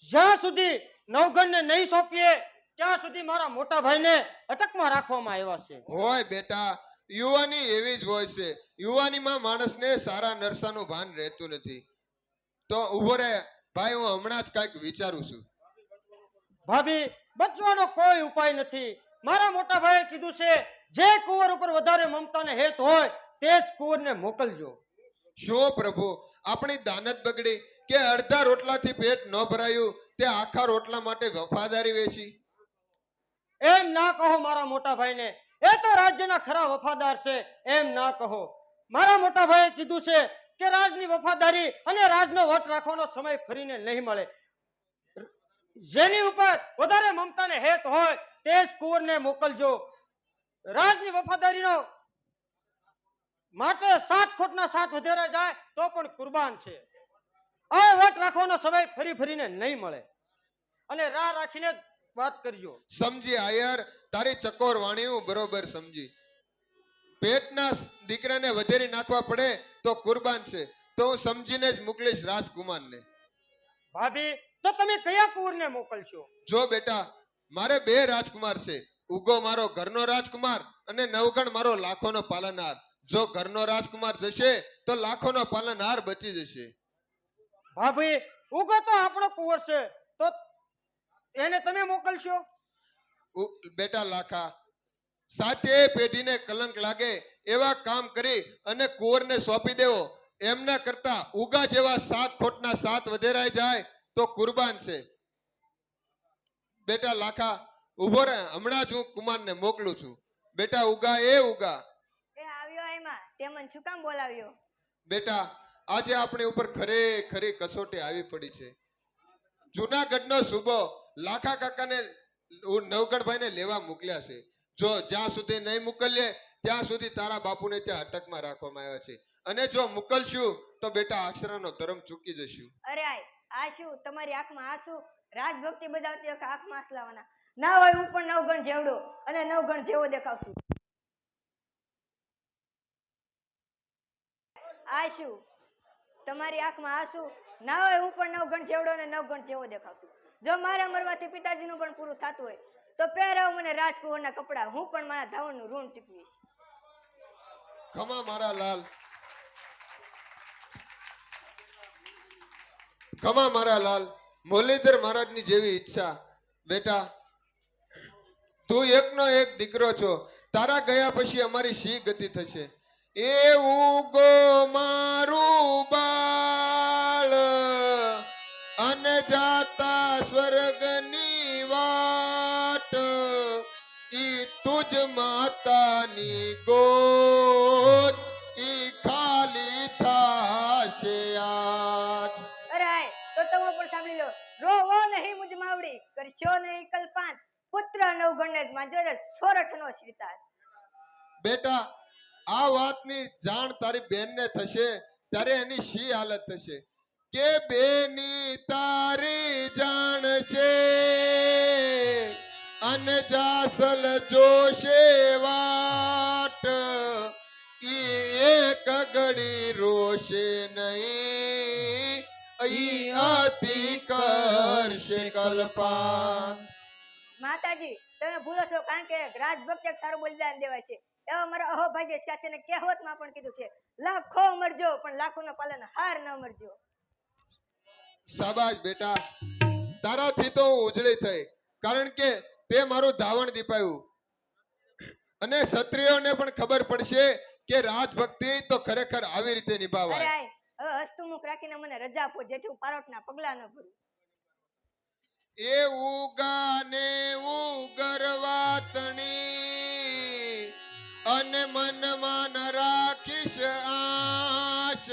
જ્યાં સુધી નવગણને નહીં સોંપીએ ત્યાં સુધી મારા મોટા ભાઈને અટકમાં રાખવામાં આવ્યા છે. હોય બેટા, યુવાની એવી જ હોય છે. યુવાનીમાં માણસને સારા નરસાનું ભાન રહેતું નથી. તો ઉભો રહે ભાઈ, હું હમણાં જ કાંઈક વિચારું છું. ભાભી, બચવાનો કોઈ ઉપાય નથી. મારા મોટા ભાઈએ કીધું છે જે કુંવર ઉપર વધારે મમતા ને હેત હોય તે જ કુંવરને મોકલજો. શું પ્રભુ, આપણી દાનત બગડી કે અડધા રોટલાથી પેટ ન ભરાયું તે આખા રોટલા માટે વફાદારી વેચી? એમ ના કહો મારા મોટા ભાઈને, એ તો રાજ્યના ખરા વફાદાર છે. એમ ના કહો. મારા મોટા ભાઈએ કીધું છે કે રાજની વફાદારી અને રાજનો વટ રાખવાનો સમય ફરીને નહીં મળે. જેની ઉપર વધારે મમતા ને હેત હોય તે જ કુંવરને મોકલજો. રાજની વફાદારીનો માટે 7 ખોટના 7 વધેરા જાય તો પણ કુરબાન છે. આ વટ રાખવાનો સમય ફરી ફરીને નહીં મળે. અને રાહ રાખીને વાત કરજો. સમજી આયર, તારી ચકોર વાણી હું બરોબર સમજી. પેટના દીકરાને વધેરી નાખવા પડે તો કુરબાન છે, તો હું સમજીને જ મોકલીશ રાજકુમારને. ભાભી તો તમે કયા કુંવરને મોકલશો? જો બેટા, મારે 2 રાજકુમાર છે. ઉગો મારો ઘરનો રાજકુમાર અને નવગણ મારો લાખોનો પાલનહાર. જો ઘરનો રાજકુમાર જશે તો લાખોનો પાલનહાર બચી જશે. ભાભી ઉગો તો આપણો કુંવર છે, તો એને તમે મોકલશો? બેટા લાખા, સાતે પેઢીને કલંક લાગે એવા કામ કરી અને કુંવરને સોંપી દેવો, એમના કરતા ઉગા જેવા 7 ખોટના 7 વધેરાઈ જાય તો કુરબાન છે. બેટા લાખા ઉભો રહે, હમણાં જ હું કુમારને મોકલું છું. બેટા ઉગા, એ ઉગા, એ આવ્યો એમાં તે મને શું કામ બોલાવ્યો? બેટા આજે આપણી ઉપર ખરેખરી કસોટી આવી પડી છે. જુનાગઢનો સુબો લાખા કાકાને નવગણભાઈને લેવા મોકલ્યા છે. જો જ્યાં સુધી નહીં મોકલીએ ત્યાં સુધી તારા બાપુને ત્યાં અટકમાં રાખવામાં આવ્યા છે, અને જો મોકલશું તો બેટા આશરાનો ધર્મ ચૂકી જશું. અરે આ શું તમારી આંખમાં આંસુ? રાજભક્તિ બતાવતી વખતે આંખમાં આંસુ લાવવાના ના હોય. હું પણ નવગણ જેવડો અને નવગણ જેવો દેખાવશું. આ શું તમારી આંખમાં આંસુ ના હોય? હું પણ નવગણ જેવડો અને નવગણ જેવો દેખાવશું. જો મારા મરવાથી પિતાજીનું પણ પૂરું થતું હોય તો પહેરાવ મને રાજકુંવરના કપડા. હું પણ મારા ધાવણનું ઋણ ચૂકવીશ. ખમા મારા લાલ, ખમા મારા લાલ. મુરલીધર મહારાજની જેવી ઈચ્છા. બેટા તું એકનો એક દીકરો છો, તારા ગયા પછી અમારી શી ગતિ થશે? એવું ગો મારું બાળ અને જાતા સ્વર્ગની વાટ, ઈ તુજ માતાની ગોદ, ઈ ખાલી થાશે આજ. અરે તો તમે પણ સાંભળી લો. રોવો નહીં મુજ માવડી, કરશો નહીં કલ્પાંત, પુત્ર નવગણને જ માંજો રે સોરઠનો શ્રીતાર. બેટા આ વાતની જાણ તારી બેનને થશે ત્યારે એની શી હાલત થશે કે બેની તારી જાણ છે અને જાસલ જોશે વાટ, ઈ એક ઘડી રોશે નહીં, ઈ અતિ કરશે કલ્પાંત. માતાજી તમે ભૂલો છો, કારણ કે રાજભક્ત એક સારું બલિદાન દેવાય છે. એવા મારા અહોભાગ્ય સાથેને કહેવતમાં પણ કીધું છે, લાખો મરજો પણ લાખોનો પાલન હાર ન મરજો. શાબાશ બેટા, તારાથી તો હું ઉજળી થઈ, કારણ કે તે મારું ધાવણ દીપાયું. અને ક્ષત્રિયોને પણ ખબર પડશે કે રાજભક્તિ તો ખરેખર આવી રીતે અરે નિભાવાય. હવે હસતું મુખ રાખીને મને રજા આપો, જેથી હું પારોટના પગલા ન ભરું. એ ઉગાને ઉગરવાતણી અને મનમાં ન રાખીશ આશ,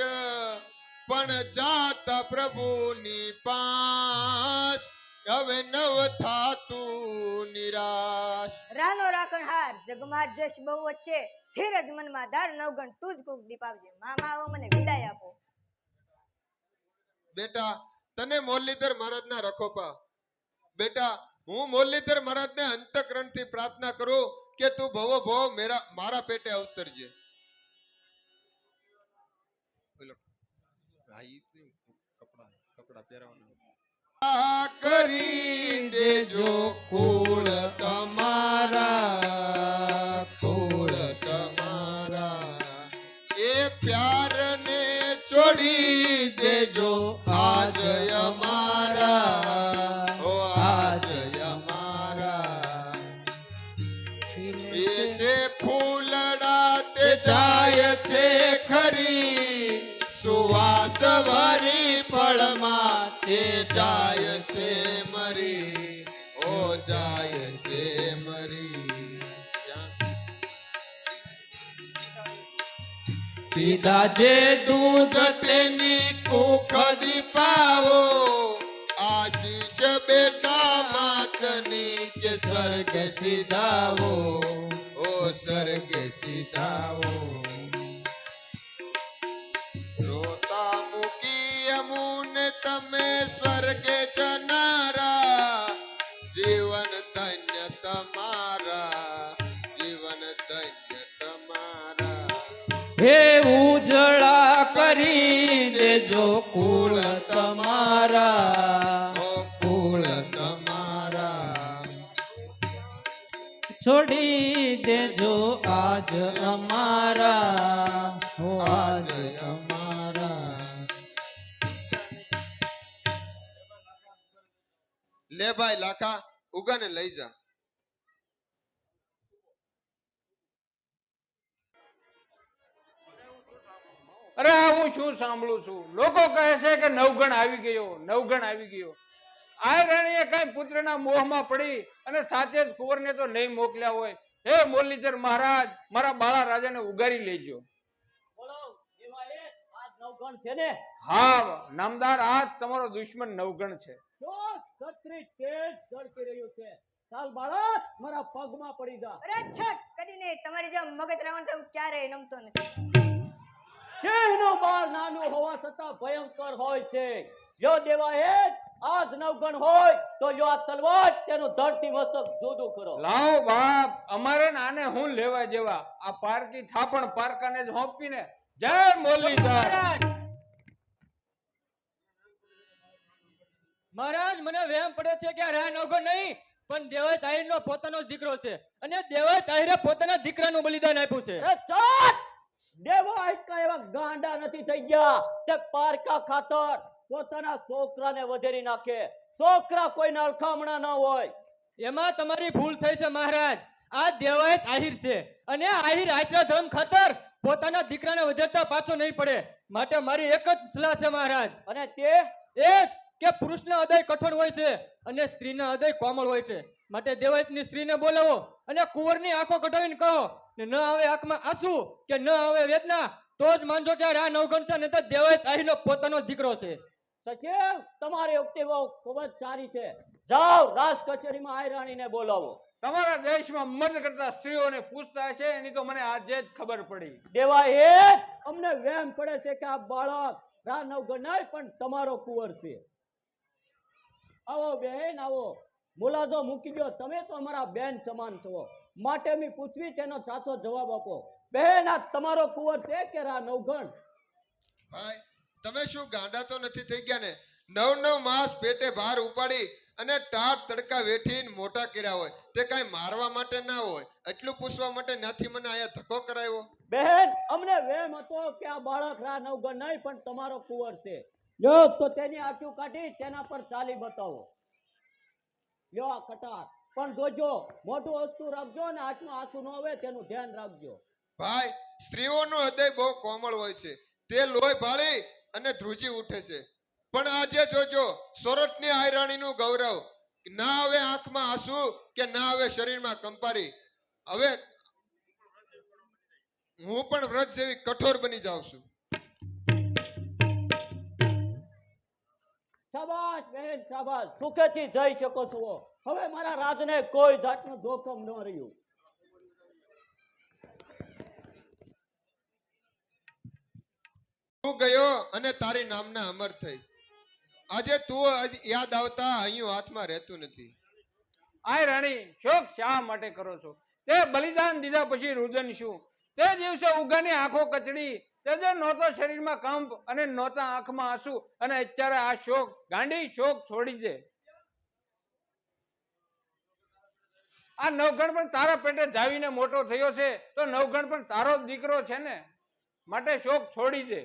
પણ જાતા પ્રભુની પાસ હવે નવ થાતું નિરાશ. રાનો રાખણ હાર જગમાં જશ બહુ વચ્ચે, ધીરજ મનમાં ધાર નવગણ તું જ કોક દીપાવજે. મામા આવો મને વિદાય આપો. બેટા તને મુરલીધર મહારાજના રખોપા. બેટા હું મુરલીધર મહારાજને અંતઃકરણથી પ્રાર્થના કરું કે તું ભવો ભવો મારા પેટે અવતરજે. કરી દેજો કુળ તમારા, કુળ તમારા, એ પ્યારને છોડી દેજો આજ અમારા, ઓ આજ અમારા. એ છે ફૂલડા તે જાય છે ખરી, સુવાસ વારી ફળમાં તે જાય છે મરી, ઓ જાય છે મરી. પીધા જે દૂધ તેની કુખ દીપાવો, આશીષ બેટા માતની કે સ્વર્ગ સીધાવો, ઓ સ્વર્ગ સીધાવો. રોતા મૂકી અમુને તમે સ્વર્ગે જનારા, જીવન ધન્ય તમારા, જીવન ધન્ય તમારા. હે ઉજળા કુળ તમારા ગોકુળ તમારા છોડી દેજો આજ અમારા હો આજ અમારા લે ભાઈ લાખા ઉગાને લઈ જા અરે આ હું શું સાંભળું છું લોકો કહે છે કે નવગણ આવી ગયો, નવગણ આવી ગયો. આ રાણીએ કઈ પુત્રના મોહમાં પડી અને સાચે જ કુંવરને તો નહીં મોકલ્યા હોય. હે મોરલીધર મહારાજ, મારા બાળા રાજાને ઉગારી લેજો. બોલો દેવાએ આ નવગણ છે ને હા નામદાર, આ તમારો દુશ્મન નવગણ છે. શું છત્રી તેજ ઝળકી રહ્યું છે. ચાલ બાળક મારા પગમાં પડી જા. અરે છટ કદી નહીં, તમારી જેમ મગજ રાવણ તો હું ક્યારેય નમતો નથી. સિંહનું બાળ નાનું હોવા છતાં ભયંકર હોય છે. જો દેવાએ આજ નવગણ હોય તો જો આ તલવાર તેનું ધરતી મસ્તક જુદું કરો. લાવો બાપ, અમારે ને આને હું લેવા જેવા? આ પારકી થાપણ પારકાને જ હોંપીને. જય મોરલીધર. મહારાજ, મને વહેમ પડે છે કે આ રા નવગણ નહીં પણ દેવાય તાહિરનો પોતાનો જ દીકરો છે અને દેવાય તાહિરે પોતાના દીકરાનું બલિદાન આપ્યું છે. અરે ચાલ, દેવાય કઈ એવા ગાંડા નથી થઈ ગયા તે પારકા ખાતર પોતાના છોકરાને વધેરી નાખે. છોકરા કોઈને અળખામણા ન હોય. એમાં તમારી ભૂલ થઈ છે મહારાજ. આ દેવાય આહિર છે અને આહિર આશરા ધર્મ ખાતર પોતાના દીકરાને વધેરતા પાછો નહીં પડે. માટે મારી એક જ સલાહ છે મહારાજ, અને તે એ જ કે પુરુષના હૃદય કઠોર હોય છે અને સ્ત્રીના હૃદય કોમળ હોય છે. માટે દેવાયતની સ્ત્રીને બોલાવો અને કુંવરની આંખો કઢાવીને કહો ને ન આવે આંખમાં આંસુ કે ન આવે વેદના તો જ માનજો કે આ નવગણ છે, નહીં તો દેવાયત આહિરનો પોતાનો જ દીકરો છે. સચિવ, તમારી યુક્તિ બહુ ખૂબ જ સારી છે. જાઓ રાજ કચેરીમાં આ રાણીને બોલાવો. તમારા દેશમાં મર્દ કરતા સ્ત્રીઓને પૂછતા હશે, એની તો મને આજે જ ખબર પડી. દેવાય અમને વહેમ પડે છે કે આ બાળક રા નવગણ નહીં પણ તમારો કુંવર છે. આવો બહેન આવો, મુલાજો મૂકી દો. તમે તો અમારા બેન સમાન છો, માટે મેં પૂછવી તેનો સાચો જવાબ આપો. બહેન આ તમારો કુંવર છે કે રા નવગણ? ભાઈ તમે શું ગાંડા તો નથી થઈ ગયા ને? 9 માસ પેટે ભાર ઉપાડી અને ટાટ તડકા વેઠીને મોટા કર્યા હોય તે કાંઈ મારવા માટે ના હોય. એટલું પૂછવા માટે નથી મને અહીંયા ધક્કો કરાવ્યો. બહેન અમને વહેમ હતો કે આ બાળક રા નવગણ નહીં પણ તમારો કુંવર છે. જો તો તેની આંખો કાઢી તેના પર ચાલી બતાવો. લ્યો આ કટાર, પણ જોજો મોટું વસ્તુ રાખજો અને હાથમાં આંસુ ન આવે તેનું ધ્યાન રાખજો. ભાઈ સ્ત્રીઓનું હૃદય બહુ કોમળ હોય છે, તે લોહી ભાળી અને ધ્રુજી ઉઠે છે. પણ આજે જોજો સોરઠની આયરાણીનું ગૌરવ. ના આવે આંખમાં આંસુ કે ના આવે શરીરમાં કંપારી. હવે હું પણ વ્રત જેવી કઠોર બની જાઉં છું. શાબાશ બહેન શાબાશ, સુખેથી જઈ શકો છો. હવે મારા રાજને કોઈ જાતનું જોખમ ન રહ્યું. તું ગયો અને તારી નામના અમર થઈ. આજે તું યાદ આવતા અહીં હાથમાં રહેતું નથી. આય રાણી, શોક શા માટે કરો છો? તે બલિદાન દીધા પછી રુદન શું? તે દિવસે ઉગાની આંખો કચડી, તે જે નહોતો શરીરમાં કંપ અને નહોતા આંખમાં આંસુ, અને અત્યારે આ શોક ગાંડી શોક છોડી દે. આ નવગણ પણ તારા પેટે જાવીને મોટો થયો છે તો નવગણ પણ તારો જ દીકરો છે ને, માટે શોક છોડી દે.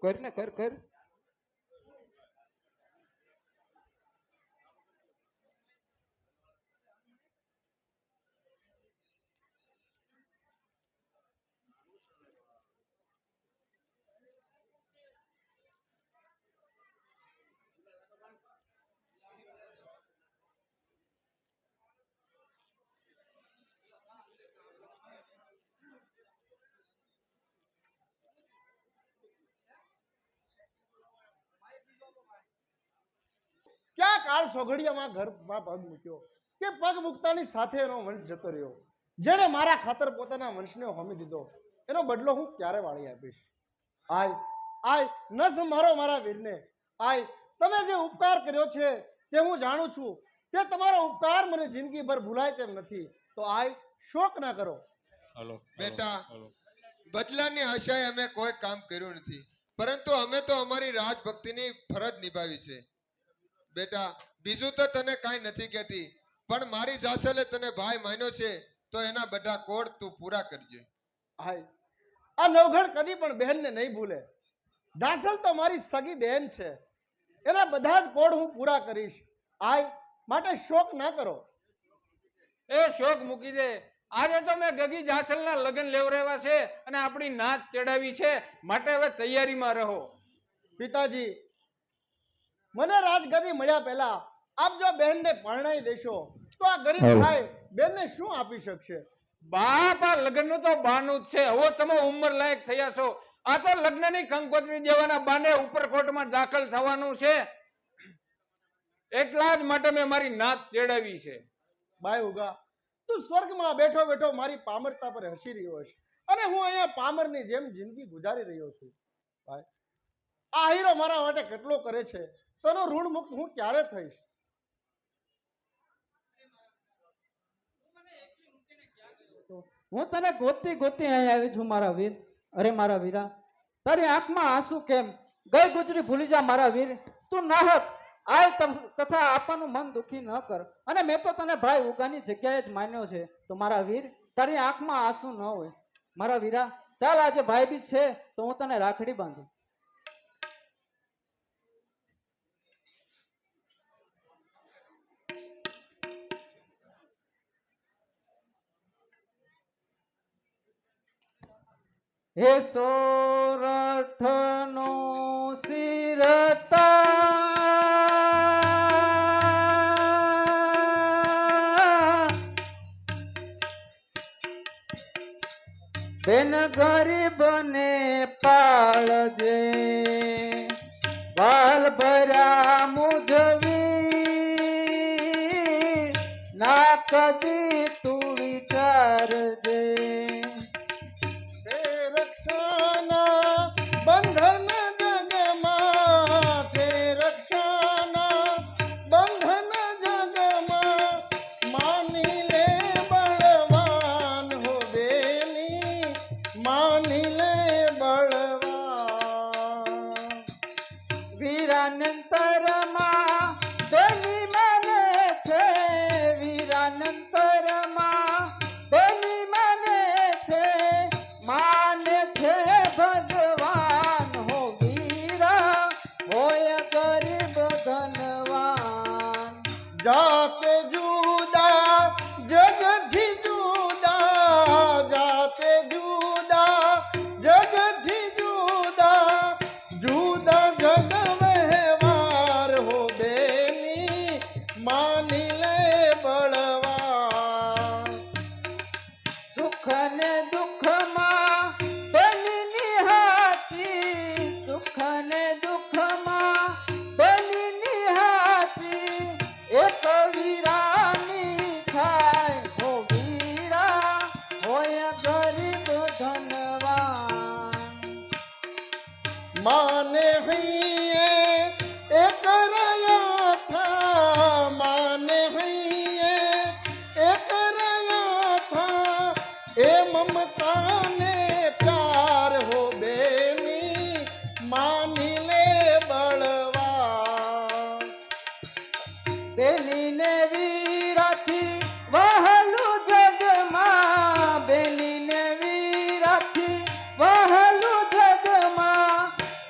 કર ને કર કર. ક્યાં કાળ સોઘડિયામાં ઘરમાં પગ મૂક્યો કે પગ મૂકતાની સાથે એનો વંશ જતો રહ્યો. જેણે મારા ખાતર પોતાના વંશને હોમી દીધો એનો બદલો હું ક્યારે વાળી આપીશ? આય આય ન સંભાળો મારા વીરને આય તમે જે ઉપકાર કર્યો છે તે હું જાણું છું, તે તમારો ઉપકાર મને જિંદગીભર ભૂલાય તેમ નથી. તો આય શોક ના કરો. બેટા, બદલાની આશાએ અમે કોઈ કામ કર્યું નથી, પરંતુ અમે તો અમારી રાજભક્તિની ફરજ નિભાવી છે. બેટા, બીજું તો તને કાંઈ નથી કહેતી, પણ મારી જાસલે તને ભાઈ માન્યો છે, તો એના બધા કોડ તું પૂરા કરજે. આય આ નવઘણ કદી પણ બહેનને નહીં ભૂલે. જાસલ તો મારી સગી બહેન છે, એના બધા જ કોડ હું પૂરા કરીશ. આય માટે શોક ના કરો. એ શોક મૂકી દે. આજે તો મેં ગગી જાસલના લગ્ન લેવરાવ્યા છે અને આપણી નાચ ચડાવી છે, માટે હવે તૈયારીમાં રહો. પિતાજી, મને રાજગાદી મળ્યા પહેલા આપ જો બહેનને પરણાઈ દેશો તો આ ગરીબ ભાઈ બેનને શું આપી શકશે? બાપ, આ લગ્નનું તો બાનું જ છે. હવે તમે ઉંમર લાયક થયા છો. આ તો લગ્નની કંકોત્રી દેવાના બાને ઉપરકોટમાં દાખલ થવાનું છે, એટલા જ માટે મેં મારી નાચ ચડાવી છે. બાય ઉગા, તું સ્વર્ગમાં બેઠો બેઠો મારી પામરતા પર હસી રહ્યો છે અને હું અહીંયા પામરની જેમ જિંદગી ગુજારી રહ્યો છું. ભાઈ, આ હીરો મારા માટે કેટલો કરે છે, તેનો ઋણ મુક્ત હું ક્યારે થઈશ? હું તને ગોતી ગોતી અહીં આવી છું મારા વીર. અરે મારા વીરા, તારી આંખમાં આંસુ કેમ? ગઈ ગુજરી ભૂલી જા મારા વીર. તું નાહક આ તથા આપવાનું મન દુખી ન કર. અને મેં તો તને ભાઈ ઉગાની જગ્યાએ જ માન્યો છે. તો મારા વીર, તારી આંખમાં આંસુ ન હોય. મારા વીરા, ચાલ આજે ભાઈ બીજ છે તો હું તને રાખડી બાંધું. હે સોરઠ નો સિરતા બેન ગરીબ ને પાળજે, વાલ ભર્યા મુજવી ના કદી તું વિચારજે. જાતે જુદા જગથી જુદા, જાતે જુદા જગથી જુદા, જુદા જગ વ્યવહાર હો બેની માની લે બળવાન. સુખ ને દુઃખમાં બની હાથી, સુખ ને દુઃખમાં બની હાથી, એક વીરાની થાય હો વીરા, હોય ગરીબ ધનવાન. માને હૈયે એક રહ્યા થા, માને હૈયે એક રહ્યા થા, એ મમતાને પ્યાર હો બેની માની લે બળવાન. બેલીને વીરાથી વહાલું જગમાં, બેલીને વીરાથી વહાલું જગમાં,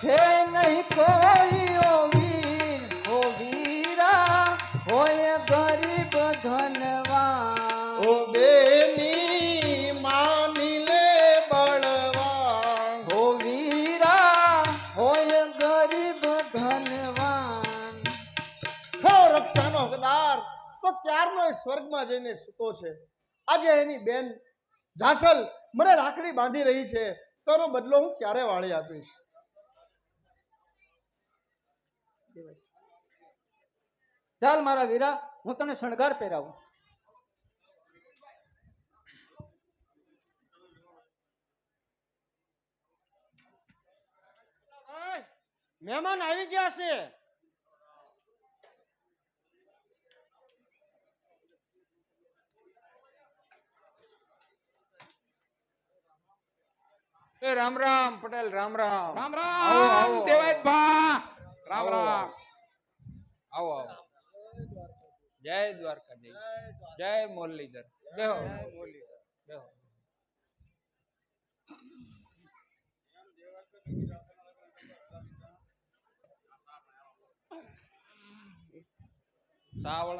છે નહીં કોઈ ઓ વીર હો વીરા, હોય ગરીબ ધનવાન. ઓ બેની માની લે બળવાન, હો વીરા, હોય ગરીબ ધનવાન. રક્ષાનો હકદાર તો ક્યારનો સ્વર્ગમાં જઈને સૂતો છે. આજે એની બેન જાસલ મને રાખડી બાંધી રહી છે, તો એનો બદલો હું ક્યારે વાળી આપીશ? ચાલ મારા વીરા, હું તને શણગાર પહેરાવું. મહેમાન આવી ગયા છે. એ રામ રામ પટેલ, રામ રામ. રામ આવો, રામ આવો. દેવાયતભા. રામ આવો, રામ. આવો આવો. જય દ્વારકાધીશ, જય મુરલીધર. બેહો બેહો. સાવળ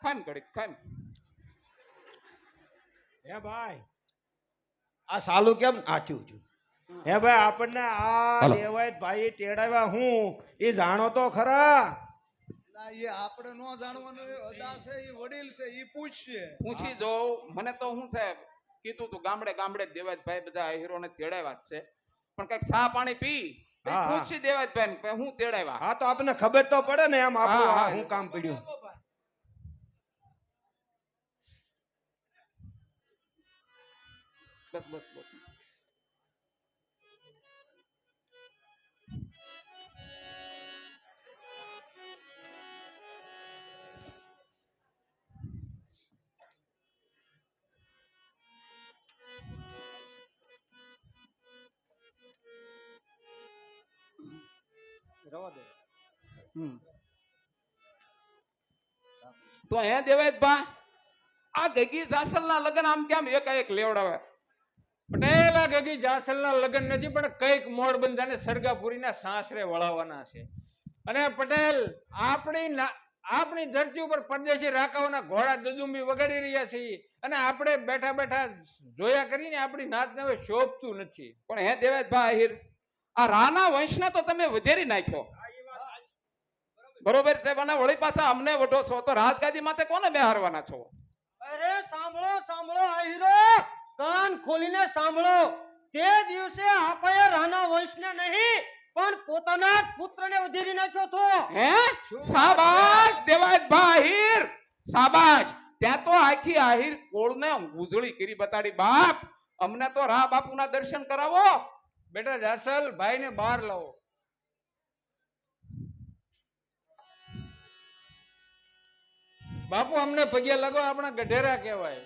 ખાન ઘડીક ખાન. હે ભાઈ આ સાલું કેમ નાચ્યું છું? હે ભાઈ આપણને આ દેવાયત ભાઈ તેડાવ્યા હું એ જાણો તો ખરા? એ આપણે નો જાણવાનું અદા છે, એ વડીલ છે, એ પૂછશે. પૂછી દઉં. મને તો શું છે, કીધું તું ગામડે ગામડે દેવાયતભાઈ બધા હીરોને તેડાવ્યા જ છે, પણ કઈક સા પાણી પી પછી હા, હા. પૂછી દેવાયતભાઈ ને હું તેડાવ્યા. હા તો આપણને ખબર તો પડે ને એમ આપણું હા, આ હા. હું કામ પડ્યું. બસ બસ બસ. તો હે દેવાયતભા, આ ગગી જાસલના લગ્ન આમ કેમ એકાએક લેવડાવે? પટેલ, આ ગગી જાસલના લગ્ન નથી, પણ કઈક મોડ બંધાને સરગાપુરીના સાસરે વળાવવાના છે. અને પટેલ, આપણી ધરતી ઉપર પરદેશી રાકાઓના ઘોડા દુદુંબી વગાડી રહ્યા છીએ, અને આપણે બેઠા બેઠા જોયા કરીને આપણી નાતને હવે શોભતું નથી. પણ હે દેવાયતભા આહિર, આ રાણા વંશને તો તમે વધેરી નાખ્યો. બરોબર છે, અને વળી પાછા અમને વઢો છો, તો રાજગાદી માથે કોને બેહારવાના છો? અરે સાંભળો સાંભળો આહીરો, કાન ખોલીને સાંભળો. તે દિવસે આપણે રાણા વંશને નહીં પણ પોતાના જ પુત્રને વધેરી નાખ્યો હતો. હે શાબાશ દેવાયતભા આહિર, શાબાશ. ત્યાં તો આખી આહિર કોળને ઉજળી કરી બતાડી. બાપ, અમને તો રા બાપુના દર્શન કરાવો. બેટા જાસલ, ભાઈને બહાર લાવો. બાપુ, અમને પગે લાગો, આપણા ગઢેરા કહેવાય.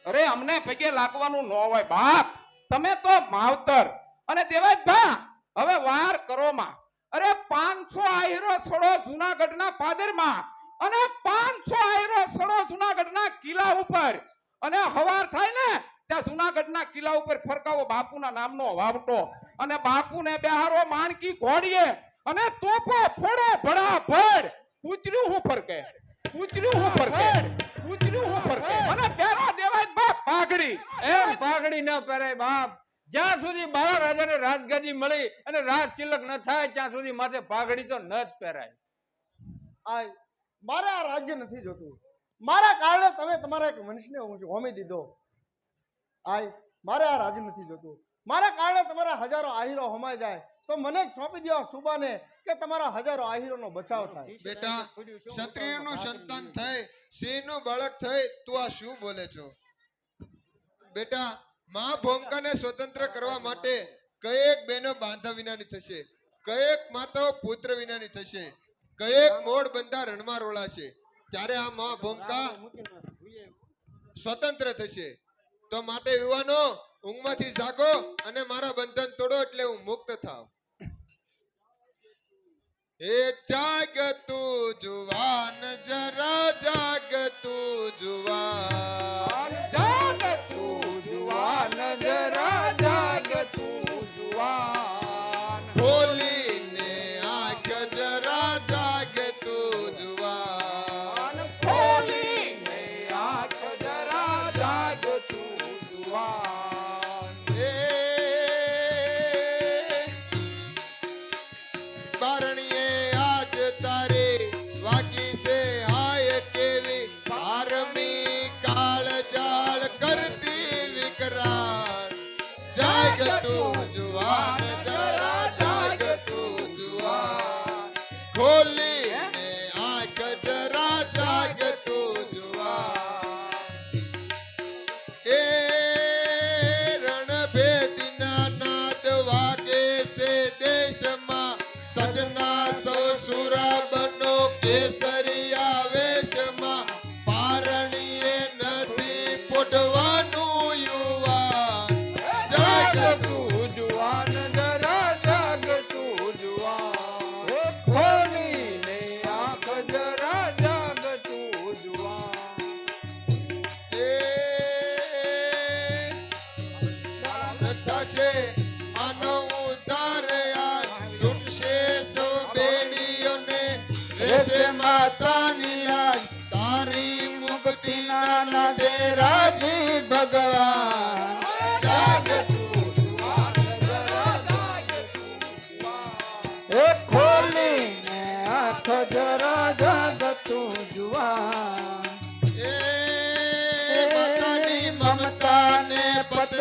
અરે અમને પગે લાગવાનું ન હોય બાપ, તમે તો માવતર. અને દેવાયતભા, હવે વાર કરો માં. અરે 500 આહીરો છોડો જુનાગઢના પાદરમાં, અને 500 આહીરો છોડો જુનાગઢના કિલ્લા ઉપર, અને હવાર થાય ને ત્યાં જુનાગઢના કિલ્લા ઉપર ફરકાવો બાપુના નામનો વાવટો, અને બાપુને બેહારો માણકી ઘોડીએ, અને તોપો ફોડો ભડા ભડ. કૂતર્યું હું ફરકે, કૂતર્યું હું ફરકે, કૂતર્યું હું ફરકે. અને પહેરા દેવાયતભા પાઘડી. એમ પાઘડી ન પહેરાય બાપ. જ્યાં સુધી બાળા રાજાને રાજગાદી મળી અને રાજ તિલક ન થાય ત્યાં સુધી માથે પાઘડી તો ન જ પહેરાય. આય મારે આ રાજ્ય નથી જોતું. મારા કારણે તમે તમારા એક વંશને હોમી દીધો. આય મારે આ રાજ્ય નથી જોતું. મારા કારણે તમારા હજારો આહીરો હોમાઈ જાય તો મને જ સોંપી દો સુબાને, કે તમારા હજારો આહીરોનો બચાવ થાય. બેટા, ક્ષત્રિયનું સંતાન થઈ, સિંહનું બાળક થઈ, તું આ શું બોલે છો? બેટા, મા ભૂમિકાને સ્વતંત્ર કરવા માટે કયેક બહેનો બાંધા વિનાની થશે, કયેક માતાઓ પુત્ર વિનાની થશે, કયેક મોડ બંધા રણમાં રોળાશે. ત્યારે આ મા ભૂમિકા સ્વતંત્ર થશે. તો માટે યુવાનો, ઊંઘમાંથી જાગો અને મારા બંધન તોડો, એટલે હું મુક્ત થાવ. એ જાગ તું જુવાન, જરા જાગ તું જુવાન. જાગ તું જુવાન, જરા જાગ તું જુવાન. ખોલીને આંખ જરા જાગ તું જુવાન. ખોલીને આંખ જરા જાગ તું જુવાન. એ બારણીએ આજ તારે વાગી છે હાય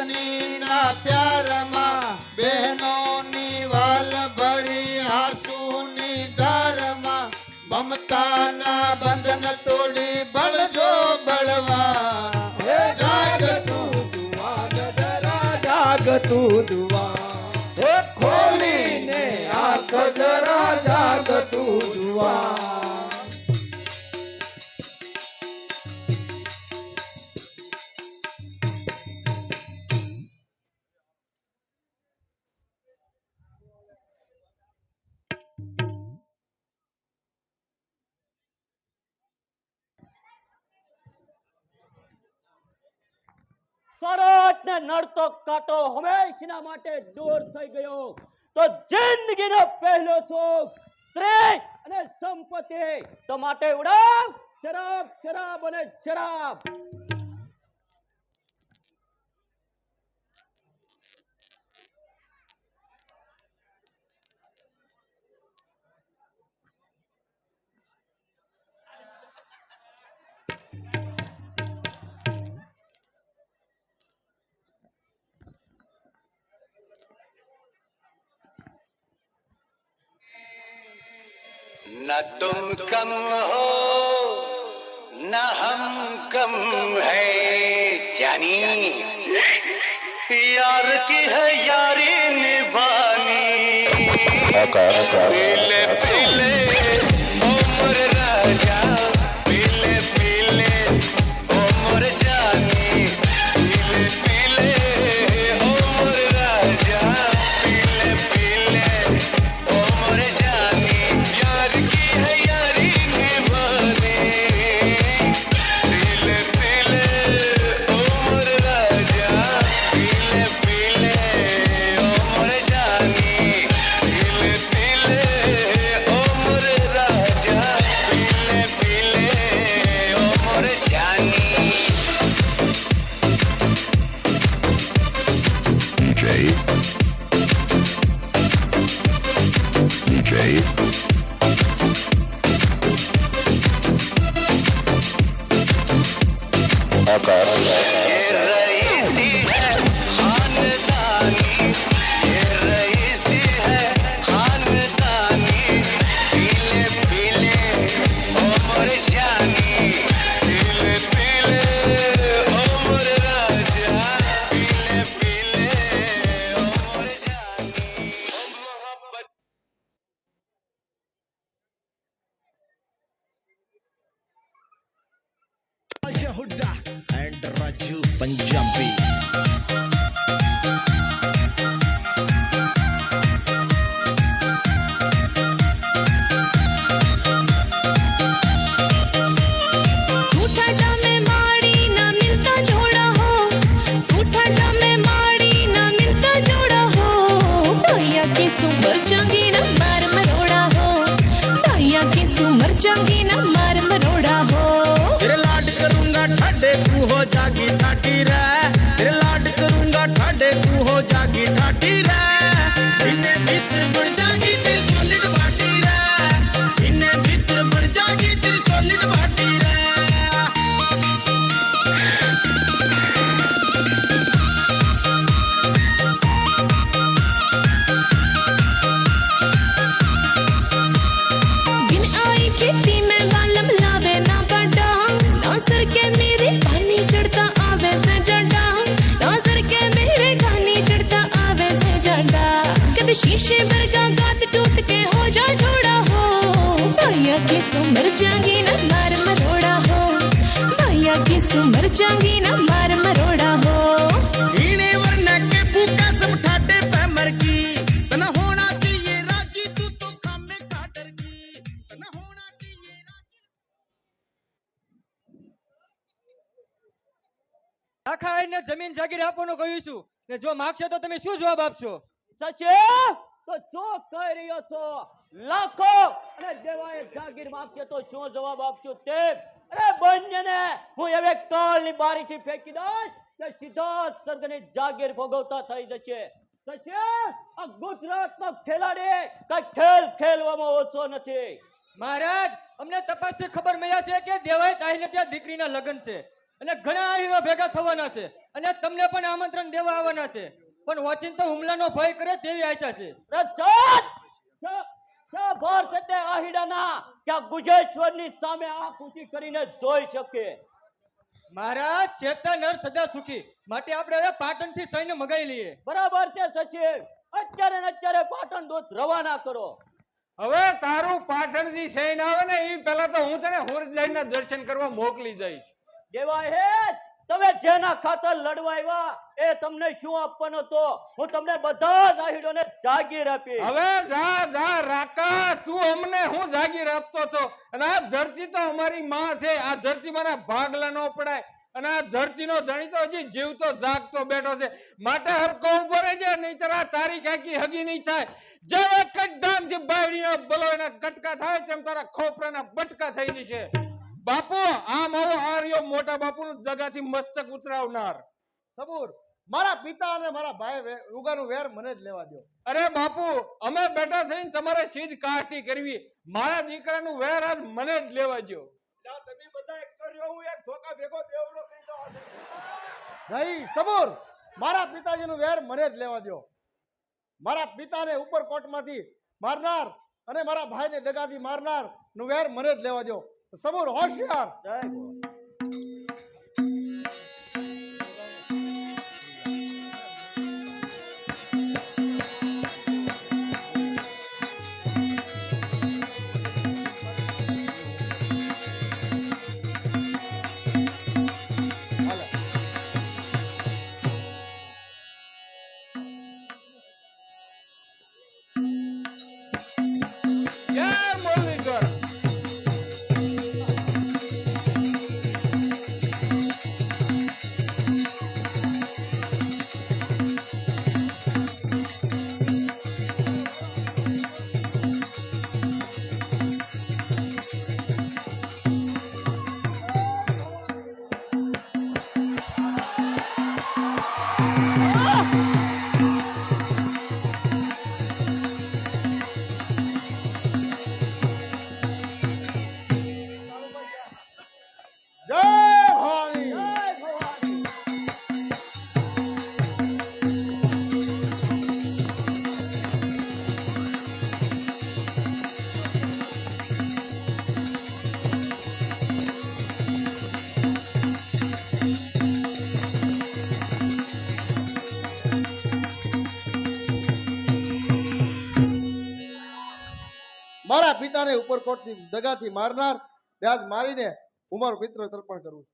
પત્નીના પ્યારમાં બહેનોની વાલ ભરી આંસુની ધારમાં મમતાના બંધન તોડી બળજો બળવા જાગતું જુવાન જરા જાગતું જુવાન ખોલીને આંખ જરા જાગતું જુવાન સરસ ને નડતો કાંટો હંમેશના માટે દૂર થઈ ગયો તો જિંદગીનો પહેલો સુખ સ્ત્રી અને સંપત્તિ તો માટે ઉડાવ શરાબ શરાબ અને શરાબ. न तुम कम हो न हम कम है जानी यार की है यारी निभानी पीले पीले उम्र राजा पीले पीले उम्र जानी पीले पीले उम्र राजा पीले पीले उम्र जानी यार की है यारी निभानी पीले पीले उम्र राजा पीले पीले उम्र जानी पीले पीले उम्र राजा पीले पीले उम्र जानी ये रईसी है खानदानी ये रईसी है खानदानी पीले पीले उम्र जानी पीले पीले उम्र राजा पीले पीले उम्र जानी मोहब्बत and Raju Punjabi. तेरे लाड करूंगा ठाडे तू हो जागी ठाटी रे तेरे लाड करूंगा ठाडे तू हो जागी ठाटी रे इन्हें भीतर बढ़ जागी तेरी सॉलिड बाटी रे इन्हें भीतर बढ़ जागी तेरी सॉलिड बाटी रे बिन आई खेती में बालम लावे ना बड़ा नौसर के मेरे पानी चढ़ता आवे से जड़ा नौसर के मेरे पानी चढ़ता आवे से जड़ा कभी शीशे वर्गा गात टूट के हो जा छोड़ा हो भैया की सुमर जागी ना मार मरोड़ा हो भैया की सुमर जागी ना मार मरोड़ा हो इन्हें वरना के भूखा सब ठाटे पे मर की तना होना चाहिए राजी तू तो खामे काटर की तना होना चाहिए राजी આખા આઈને જમીન જાગીર આપવાનું કહ્યું છું ને જો માગશે તો તમે શું જવાબ આપશો? સચે તો જો કહી રહ્યો છો લાખો અને દેવાએ જાગીર માંગશે તો શું જવાબ આપજો તે અરે બંનેને હું હવે કાળની બારીથી ફેંકી દઈશ કે સીધા સ્વર્ગની જાગીર ભોગવતા થઈ જશે. સચે આ ગુજરાતનો ખેલાડી કઈ ખેલ ખેલવામાં ઓછો નથી. મહારાજ અમને તપાસથી ખબર મળ્યા છે કે દેવાય તાહીને ત્યાં દીકરીના લગ્ન છે અને ઘણા હીરો ભેગા થવાના છે અને તમને પણ આમંત્રણ દેવા આવવાના છે, પણ ઓચિંતો હુમલાનો ભય કરે તેવી આશા છે. ભાર છે આહીડાના કે આ ગુજેશ્વરની સામે આંખ ઊંચી કરીને જોઈ શકે. મહારાજ શેતા નર સદા સુખી, માટે આપણે હવે પાટણથી સૈન્ય મગાઈ લઈએ. બરાબર છે સચિવ, અત્યારે ને અત્યારે પાટણ દૂત રવાના કરો. હવે તારું પાટણથી સૈન્ય આવે ને એ પહેલા તો હું તને હોરજલાઈના દર્શન કરવા મોકલી દઈશ. દેવાય હે તમે જેના ખાતર લડવા આવ્યા એ તમને શું આપવાનો હતો? હું તમને બધા જ આહીડોને જાગીર આપી. હવે જા જા રાકા, તું અમને હું જાગીર આપતો હતો? અને આ ધરતી તો અમારી માં છે, આ ધરતી મને ભાગલા ન પડાય. અને આ ધરતીનો ધણી તો હજી જીવતો જાગતો બેઠો છે, માટે હરકો ઉભો રહેજે, નહીંતર આ તારી કાકી હગી નહીં થાય. જેવા કડદામથી બાયડીના બલો એના કટકા થાય તેમ તારા ખોપરાના બટકા થઈ જશે. બાપુ આમ આવો આર્યો મોટા બાપુનું જગાથી મસ્તક ઉતરાવનાર. સબૂર, મારા પિતા અને મારા ભાઈ ઉગાનું વેર મને જ લેવા દો. અરે બાપુ, અમે બેઠા થઈને તમારે સીધ કાઢી કરવી. મારા દીકરાનું વેર આજ મને જ લેવા દો. તમે બધા એક કર્યો, હું એક ધોકા ભેગો બેવડો કરી દો. નહીં સબૂર, મારા પિતાજીનું વેર મને જ લેવા દો. મારા પિતાને ઉપરકોટમાંથી મારનાર અને મારા ભાઈને દગાથી મારનાર નું વેર મને જ લેવા દો. સબૂર હોશિયાર. જય મુરલીધર. જય ભવાની. મારા પિતાને ઉપરકોટથી દગાથી મારનાર રાજ મારીને હું મારું પિતૃ તર્પણ કરું છું.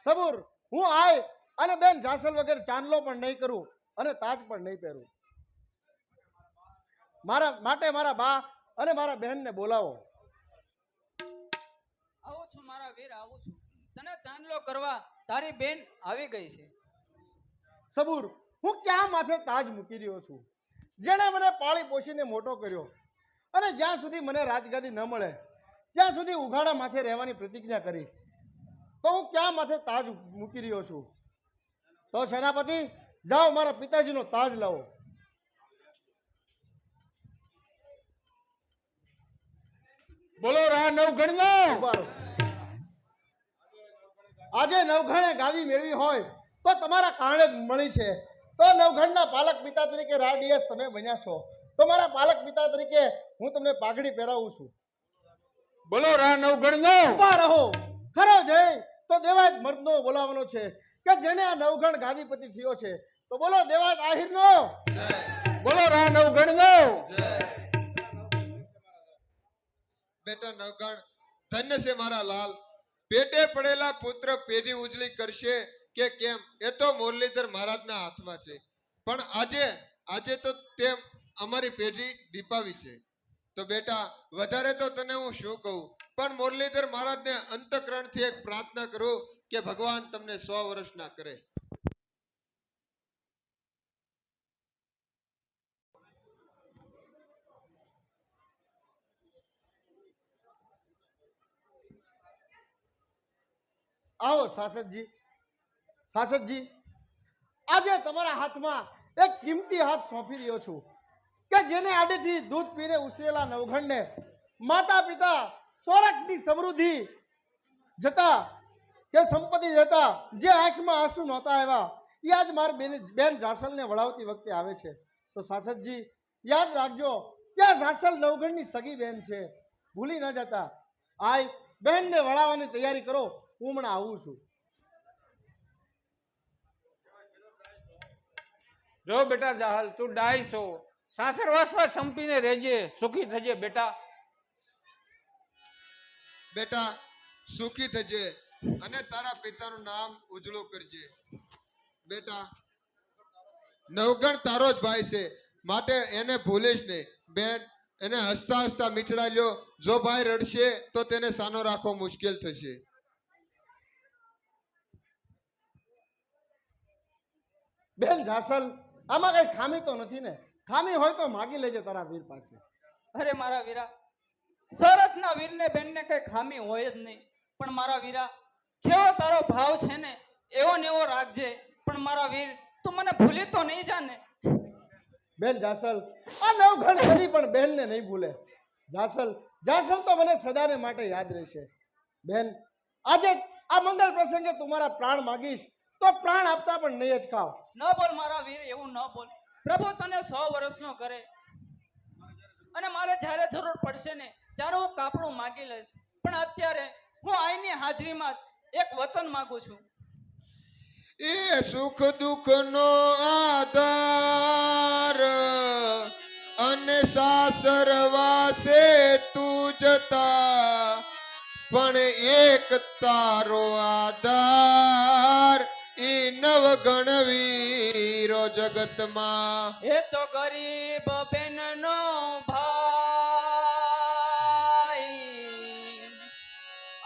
સબૂર, હું આય અને બેન જાસલ વગર ચાંદલો પણ નહીં કરું અને તાજ પણ નહીં પહેરું. મારા માટે મારા બા અને મારા બહેનને બોલાવો. આવું છું મારા વીર, આવું છું. તને ચાંદલો કરવા તારી બેન આવી ગઈ છે. સબૂર, હું ક્યાં માથે તાજ મૂકી રહ્યો છું? જેણે મને પાળી પોષીને મોટો કર્યો અને જ્યાં સુધી મને રાજગાદી ન મળે ત્યાં સુધી ઉઘાડા માથે રહેવાની પ્રતિજ્ઞા કરી, તો હું ક્યાં માથે તાજ મૂકી રહ્યો છું? તો સેનાપતિ, જાઓ મારા પિતાજીનો તાજ લાવો. બોલો રા નવગણનો. ઉભા રહો. આજે નવઘણે ગાદી મેળવી હોય તો તમારા કારણે જ મળી છે. તો નવઘણના પાલક પિતા તરીકે રાડીએસ તમે બન્યા છો, તો મારા પાલક પિતા તરીકે હું તમને પાઘડી પહેરાવું છું. બોલો રા નવગણનો. ઉભા રહો. ખરો જય તો દેવાજ મર્દનો બોલાવવાનો છે કે જેને આ નવઘણ ગાદીપતિ થયો છે. તો બોલો દેવાજ આહિરનો. બોલો રા નવગણનો. બેટા નવગણ, ધન્ય છે મારા લાલ. પેટે પડેલા પુત્ર પેઢી ઉજળી કરશે કે કેમ એ તો મુરલીધર મહારાજના હાથમાં છે. પણ આજે તો તેમ અમારી પેઢી દીપાવી છે. તો બેટા વધારે તો તને હું શું કહું, પણ મુરલીધર મહારાજને અંતઃકરણથી એક પ્રાર્થના કરું કે ભગવાન તમને 100 વર્ષના કરે. આવો શાસકજી. શાસકજી, આજે તમારા હાથમાં એક કિંમતી હાથ સોંપી રહ્યો છું કે જેને આડેથી દૂધ પીને ઉછરેલા નવઘણને માતા પિતા સોરઠની સમૃદ્ધિ જતા કે સંપત્તિ જતા જે આંખમાં આંસુ નહોતા આવ્યા એ આજ મારી બેન જાસલને વળાવતી વખતે આવે છે. તો શાસકજી યાદ રાખજો કે આ જાસલ નવઘણની સગી બેન છે, ભૂલી ન જતા. આય બહેનને વળાવવાની તૈયારી કરો, હું હમણાં આવું છું. જો બેટા જાહલ, તું ડાય છો, સાસરવાસમાં સંપીને રહેજે, સુખી થજે બેટા. બેટા સુખી થજે અને તારા પિતાનું નામ ઉજળું કરજે. બેટા નવગણ તારો જ ભાઈ છે, માટે એને ભૂલીશ નહીં. બેન એને હસતા હસતા મીઠડા લ્યો. જો ભાઈ રડશે તો તેને સાનો રાખવો મુશ્કેલ થશે. બેન જાસલ, આમાં કઈ ખામી તો નથી ને? ખામી હોય તો માગી લેજે તારા વીર પાસે. અરે મારા વીરા, સોરઠના વીરને બેનને કઈ ખામી હોય જ નહીં. પણ મારા વીરા, જેવો તારો ભાવ છે ને એવો ને એવો રાખજે. પણ મારા વીર, તું મને ભૂલી તો નહીં જાને? બેન જાસલ, આ નવઘણ કદી પણ બહેનને નહીં ભૂલે. જાસલ જાસલ તો મને સદાને માટે યાદ રહેશે. બેન આજે આ મંગળ પ્રસંગે તમારા પ્રાણ માગીશ તો પ્રાણ આપતા પણ નહીં જ ખાવ. ન બોલ મારા વીર, એવું ન બોલ. પ્રભુ તને 100 વર્ષનો કરે અને મારે જ્યારે જરૂર પડશે ને ત્યારે હું કાપડું માગી લઈશ. પણ અત્યારે હું આઈની હાજરીમાં જ એક વચન માંગુ છું. એ સુખ દુઃખનો આધાર અને સાસરવાસે તું જતા, પણ એક તારો આધાર ઈ નવગણ વીરો જગતમાં. એ તો ગરીબ બેનનો ભાઈ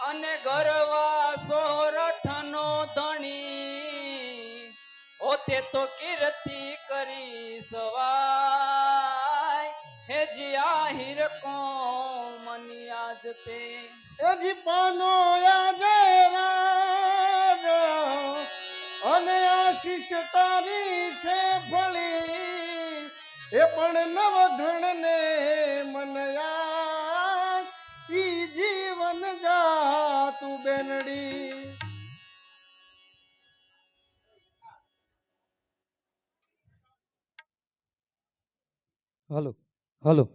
અને ગરવા સોરઠનો ધણી, ઓ તે તો કીર્તિ કરી સવાય. હે જી આહિર કોમની આજ તે એ જી પાનો આજે રાજ અને આશીષ તારી છે ભળી. એ પણ નવઘણને મન યાદ ઈ જીવન જાતું બેનડી. હાલો હાલો.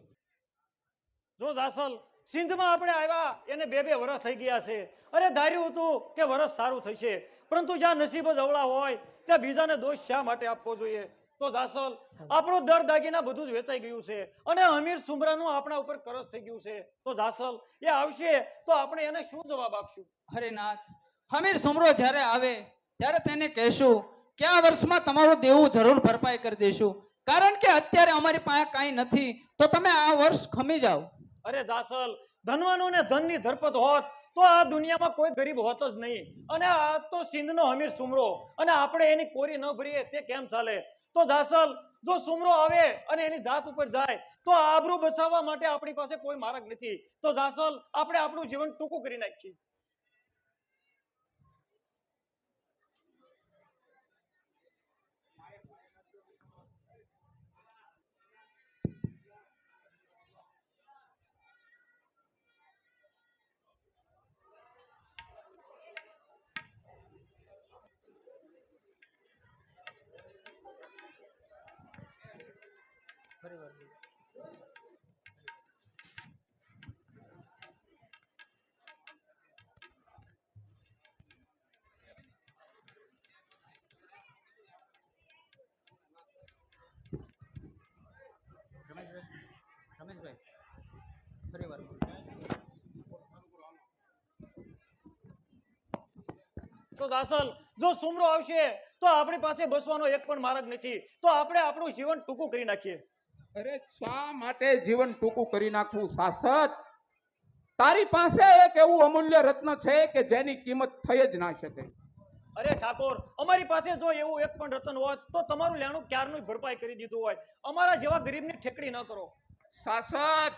જો જાસલ, સિંધમાં આપણે આવ્યા એને 2 વર્ષ થઈ ગયા છે. અરે ધાર્યું હતું કે વર્ષ સારું થશે, પરંતુ જ્યાં નસીબ જ અવળા હોય ત્યાં બીજાને દોષ શા માટે આપવો જોઈએ? તો જાસલ, આપણું દર દાગીના બધું જ વેચાઈ ગયું છે અને અમીર સુમરાનું આપણા ઉપર કરસ થઈ ગયું છે. તો જાસલ, એ આવશે તો આપણે એને શું જવાબ આપશું? અરે નાથ, હમીર સુમરો જ્યારે આવે ત્યારે તેને કહેશું કે આ વર્ષમાં તમારું દેવું જરૂર ભરપાઈ કરી દેશું, કારણ કે અત્યારે અમારી પાસે કાંઈ નથી, તો તમે આ વર્ષ ખમી જાઓ. અરે જાસલ, ધનવાનો ને ધનની ધરપત હોત તો આ દુનિયામાં કોઈ ગરીબ હોત જ નહીં. અને આ તો સિંધનો હમીર સુમરો અને આપણે એની કોરી ન ભરીએ તે કેમ ચાલે? તો જાસલ, જો સુમરો આવે અને એની જાત ઉપર જાય તો આબરૂ બચાવવા માટે આપણી પાસે કોઈ માર્ગ નથી. તો જાસલ, આપણે આપણું જીવન ટૂંકું કરી નાખીએ. તો જાસલ, જો સુમરો આવશે તો આપણી પાસે બસવાનો એક પણ માર્ગ નથી. તો આપણે આપણું જીવન ટૂંકું કરી નાખીએ. અરે શા માટે જીવન ટૂંકું કરી નાખવું શાસક? તારી પાસે એક એવું અમૂલ્ય રત્ન છે કે જેની કિંમત થઈ જ ના શકે. અરે ઠાકોર, અમારી પાસે જો એવું એક પણ રતન હોત તો તમારું લેણું ક્યારનું ભરપાઈ કરી દીધું હોય. અમારા જેવા ગરીબની ઠેકડી ન કરો. શાસક,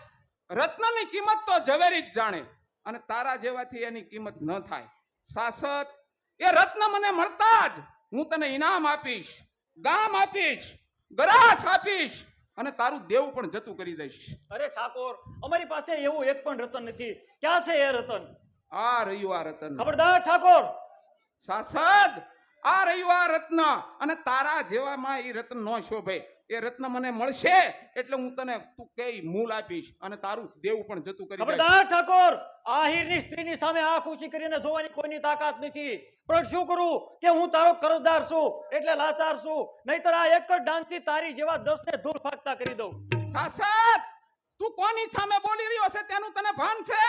રત્નની કિંમત તો ઝવેરી જ જાણે અને તારા જેવાથી એની કિંમત ન થાય. શાસક, એ રત્ન મને મળતા જ હું તને ઇનામ આપીશ, ગામ આપીશ ગરાસ આપીશ અને તારું દેવું પણ જતું કરી દઈશ. અરે ઠાકોર, અમારી પાસે એવું એક પણ રતન નથી. ક્યાં છે એ રતન? આ રહ્યું આ રતન. ખબરદાર ઠાકોર. સાસદ, આ રહ્યું આ રત્ન, અને તારા જેવામાં એ રત્ન ન શોભે. એ રત્ન મને મળશે એટલે હું તને તું કઈ મૂલ આપીશ અને તારું દેવું પણ જતું કરી દઈશ. ખબરદાર ઠાકોર, આહિરની સ્ત્રીની સામે આંખ ઊંચી કરીને જોવાની કોઈની તાકાત નથી. પણ શું કરું કે હું તારો કરજદાર છું એટલે લાચાર છું. નહીતર આ એક જ ડાંગથી તારી જેવા 10 ને ધૂળ ફાકતા કરી દઉં. સાસદ, તું કોની સામે બોલી રહ્યો છે તેનું તને ભાન છે?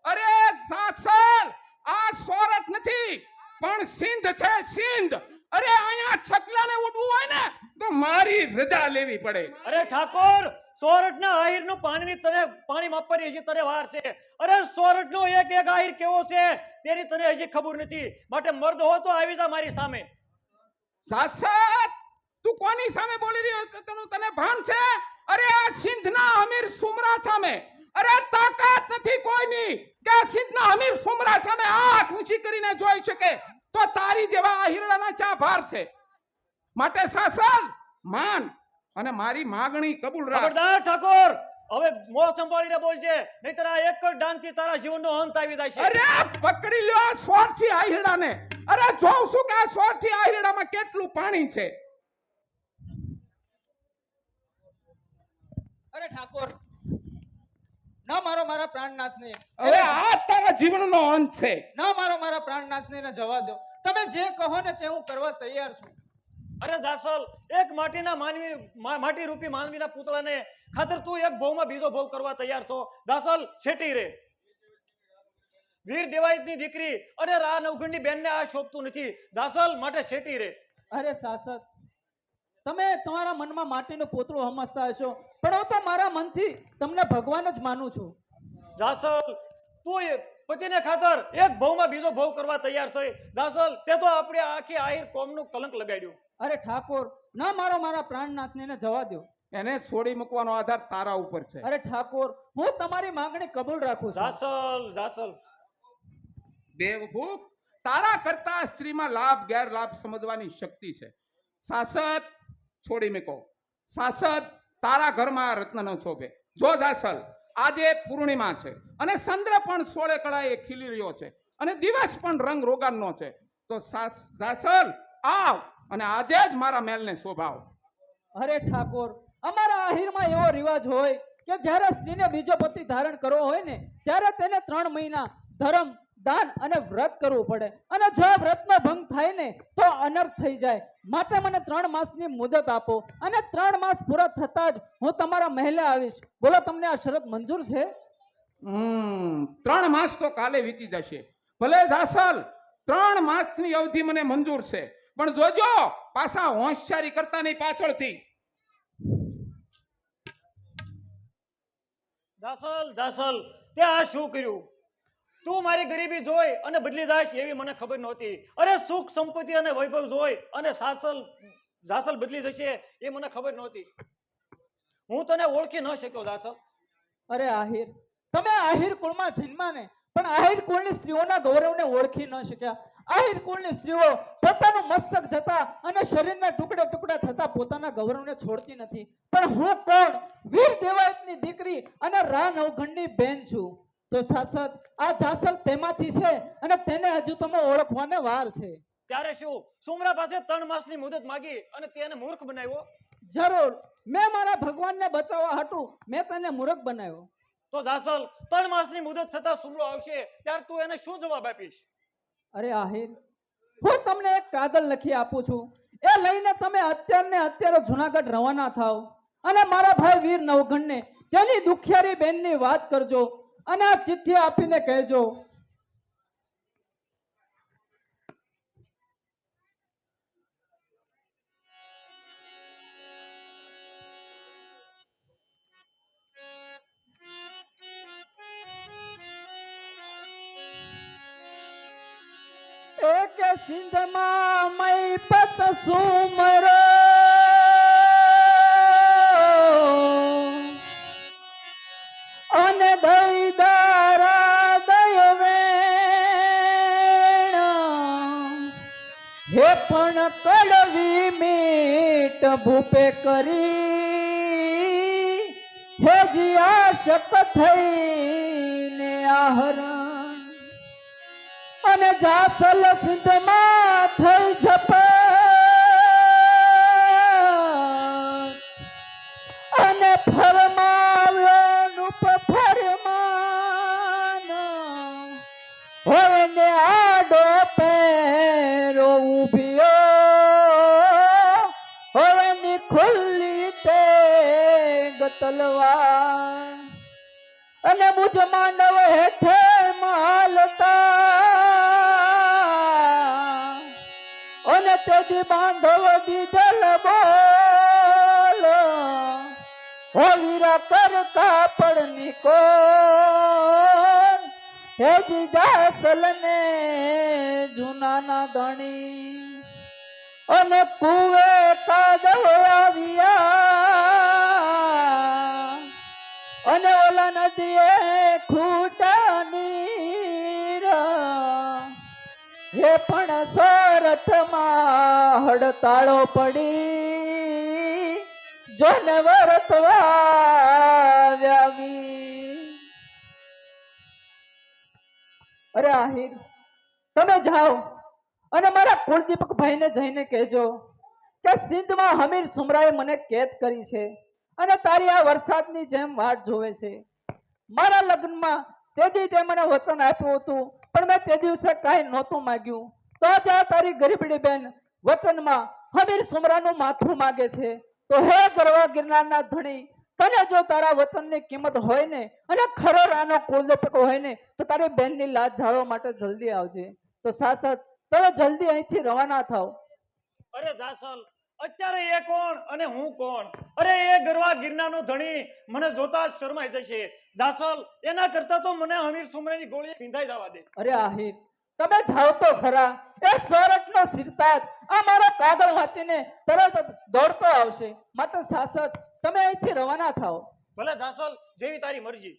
અરે સાસદ, આ સોરઠ નથી પણ સિંધ છે, સિંધ. અરે અહીંયા છકલાને ઉડવું હોય ને તો મારી રજા લેવી પડે. અરે ઠાકોર, સોરઠના આહિરનું પાણીની તને પાણી માપવાની હજી તને વાર છે. અરે સોરઠનો એક એક આહિર કેવો છે તેની તને હજી ખબર નથી. માટે મર્દ હો તો આવી જા મારી સામે. સાસદ, તું કોની સામે બોલી રહ્યો છે તેનું તને ભાન છે? અરે આ સિંધના અમીર સુમરા સામે અરે તાકાત નથી કોઈની કે આ સિંધના અમીર સુમરા સામે આંખ ઊંચી કરીને જોઈ શકે. તો તારી જેવા આહિરડાના ચા ભાર છે. માટે સાસદ માન અને મારી માગણી કબૂલ રાખ. ખબરદાર ઠાકોર, હવે મોં સંભાળીને બોલજે, નહીતર આ એક જ ડાંગથી તારા જીવનનો અંત આવી જાય છે. અરે પકડી લ્યો આ સોરઠી આહિરડાને. અરે જોઉં છું કે આ સોરઠી આહિરડામાં કેટલું પાણી છે. અરે ઠાકોર, ના મારો મારા પ્રાણનાથને. હવે આ તારા જીવનનો અંત છે. ના મારો મારા પ્રાણનાથને ને જવા દો. તમે જે કહો ને તે હું કરવા તૈયાર છું. અરે જાસલ, એક માટી રૂપી માનવીના પૂતળાને ખાતર તું એક ભવમાં બીજો ભવ કરવા તૈયાર છો. જાસલ, છેટી રે. વીર દેવાયતની દીકરી અને રા નવઘણની બેનને આ શોભતું નથી. જાસલ, માટે છેટી રે. અરે સાસદ, તમે તમારા મનમાં માટીનું પોતળું સમજતા હશો, પણ હું તો મારા મનથી તમને ભગવાન જ માનું છું. જાસલ, તું પતિને ખાતર એક ભવમાં બીજો ભવ કરવા તૈયાર થઈ. જાસલ, તે તો આપણે આખી આહિર કોમનું કલંક લગાડ્યું. અરે ઠાકોર, ના મારો મારા પ્રાણનાથને ને જવા દો. એને છોડી મૂકવાનો આધાર તારા ઉપર છે. અરે ઠાકોર, હું તમારી માંગણી કબૂલ રાખું છું. જાસલ, જાસલ. બેવકૂફ, તારા કરતા સ્ત્રીમાં લાભ ગેરલાભ સમજવાની શક્તિ છે. સાસદ, છોડી મૂકો. સાસદ, તારા ઘરમાં રત્ન ન શોભે. જો જાસલ, આજે પૂર્ણિમા છે અને ચંદ્ર પણ 16 કળાએ ખીલી રહ્યો છે અને દિવસ પણ રંગ રોગાનનો છે. તો જાસલ, આવ અને આજે જ મારા મહેલને શોભાવ. અરે ઠાકોર, અમારા આહિરમાં એવો રિવાજ હોય કે જ્યારે સ્ત્રીને બીજો પતિ ધારણ કરવો હોય ને ત્યારે તેને 3 મહિના ધર્મ, દાન અને વ્રત કરવું પડે. અને જો આ વ્રતનો ભંગ થાય ને તો અનર્થ થઈ જાય. માટે મને 3 માસની મુદત આપો અને 3 માસ પૂરા થતા જ હું તમારા મહેલે આવીશ. બોલો, તમને આ શરત મંજૂર છે? 3 માસ તો કાલે વીતી જશે. ભલે જાસલ, 3 માસની અવધિ મને મંજૂર છે, પણ જોજો પાછા હોશિયારી કરતા નહીં પાછળથી. જાસલ, જાસલ, તે આ શું કર્યું? તું મારી ગરીબી જોઈ અને બદલી જાશ એવી મને ખબર નહોતી. અરે સુખ સંપત્તિ અને વૈભવ જોઈ અને જાસલ બદલી જશે એ મને ખબર નહોતી. હું તને ઓળખી ન શક્યો જાસલ. અરે આહિર, તમે આહિર કુળમાં જન્મા ને પણ આહિર કુળની સ્ત્રીઓના ગૌરવને ઓળખી ન શક્યા. આહિર કુળની સ્ત્રીઓ પોતાનું મસ્તક જતા અને શરીરના ટુકડે ટુકડા થતા પોતાના ગૌરવને છોડતી નથી. પણ હું કોણ? વીર દેવાયતની દીકરી અને રા નવઘણની બેન છું. તો સાસદ, આ જાસલ તેમાંથી છે અને તેને હજુ તમે ઓળખવાને વાર છે. ત્યારે શું સુમરા પાસે 3 માસની મુદત માંગી અને તેને મૂર્ખ બનાવ્યો? જરૂર, મેં મારા ભગવાનને બચાવવા હતું મેં તેને મૂર્ખ બનાવ્યો. તો જાસલ, 3 માસની મુદત થતા સુમરો આવશે ત્યારે તું એને શું જવાબ આપીશ? અરે આહિર, હું તમને એક કાગળ લખી આપું છું. એ લઈને તમે અત્યારે જુનાગઢ રવાના થાવ અને મારા ભાઈ વીર નવઘણને તેની દુખિયારી બેનની વાત કરજો અને આ ચિઠ્ઠી આપીને કહેજો. એક સિંધમાં મય પત સુમરો અને દઈદારા દયવેણ હે પણ કડવી મીઠ ભૂપે કરી હે જીયા શક થઈને આહરણ અને જાસલ સિંધમાં થઈ જપ અને ફરમાવ્યો નુપ ફરમાન હવે ને આડો પેરો ઉભ્યો હવે ની ખુલ્લી તે તલવાર અને મુજ માંડવ હેઠે માલતા અને તેથી બાંધવ દીધલ બોલ હો વીરા કરતા પડની કોણ હે જીજા સલને જૂનાના ધણી અને કુવે કાદવ આવ્યા અને ઓલા નદીએ ખૂટાની હે પણ સોરથમાં હડતાળો પડી જોને વરતવા વ્યાવી અરે આહિર તમે જાઓ અને મારા કુળદીપક ભાઈને જઈને કહેજો કે સિંધમાં હમીર સુમરાએ મને કેદ કરી છે અને તારી આ વરસાદની જેમ વાટ જોવે છે મારા લગ્નમાં તેથી તે મને વચન આપ્યું હતું પણ મેં તે દિવસે કાંઈ નહોતું માંગ્યું તો આજે આ તારી ગરીબડી બેન વચનમાં હમીર સુમરાનું માથું માંગે છે તો હે ગરવા ગિરનારના ધણી તને જો તારા વચનની કિંમત હોય ને અને ખરો રાનો કુળદીપક હોય ને તો તારી બેનની લાજ ઝાડવા માટે જલ્દી આવજે તો સાસત તમે જલ્દી અહીંથી રવાના થાવ અરે જાસલ અત્યારે એ કોણ અને હું કોણ? અરે એ ગરવા ગિરનારનો ધણી મને જોતા જ શરમાઈ જશે. જાસલ એના કરતા તો મને હમીર સુમરાની ગોળીએ પીંધાઈ જવા દે. અરે આહિર તમે જાઓ તો ખરા. એ સોરઠનો સિરતાજ આ મારો કાગળ વાંચીને તરત જ દોડતો આવશે. માટે શાસક તમે અહીંથી રવાના થાઓ. ભલે જાસલ, જેવી તારી મરજી.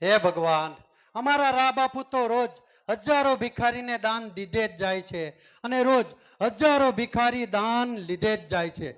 હે ભગવાન, અમારા રા બાપુ તો રોજ હજારો ભિખારીને દાન દીધે જ જાય છે અને રોજ હજારો ભિખારી દાન લીધે જ જાય છે.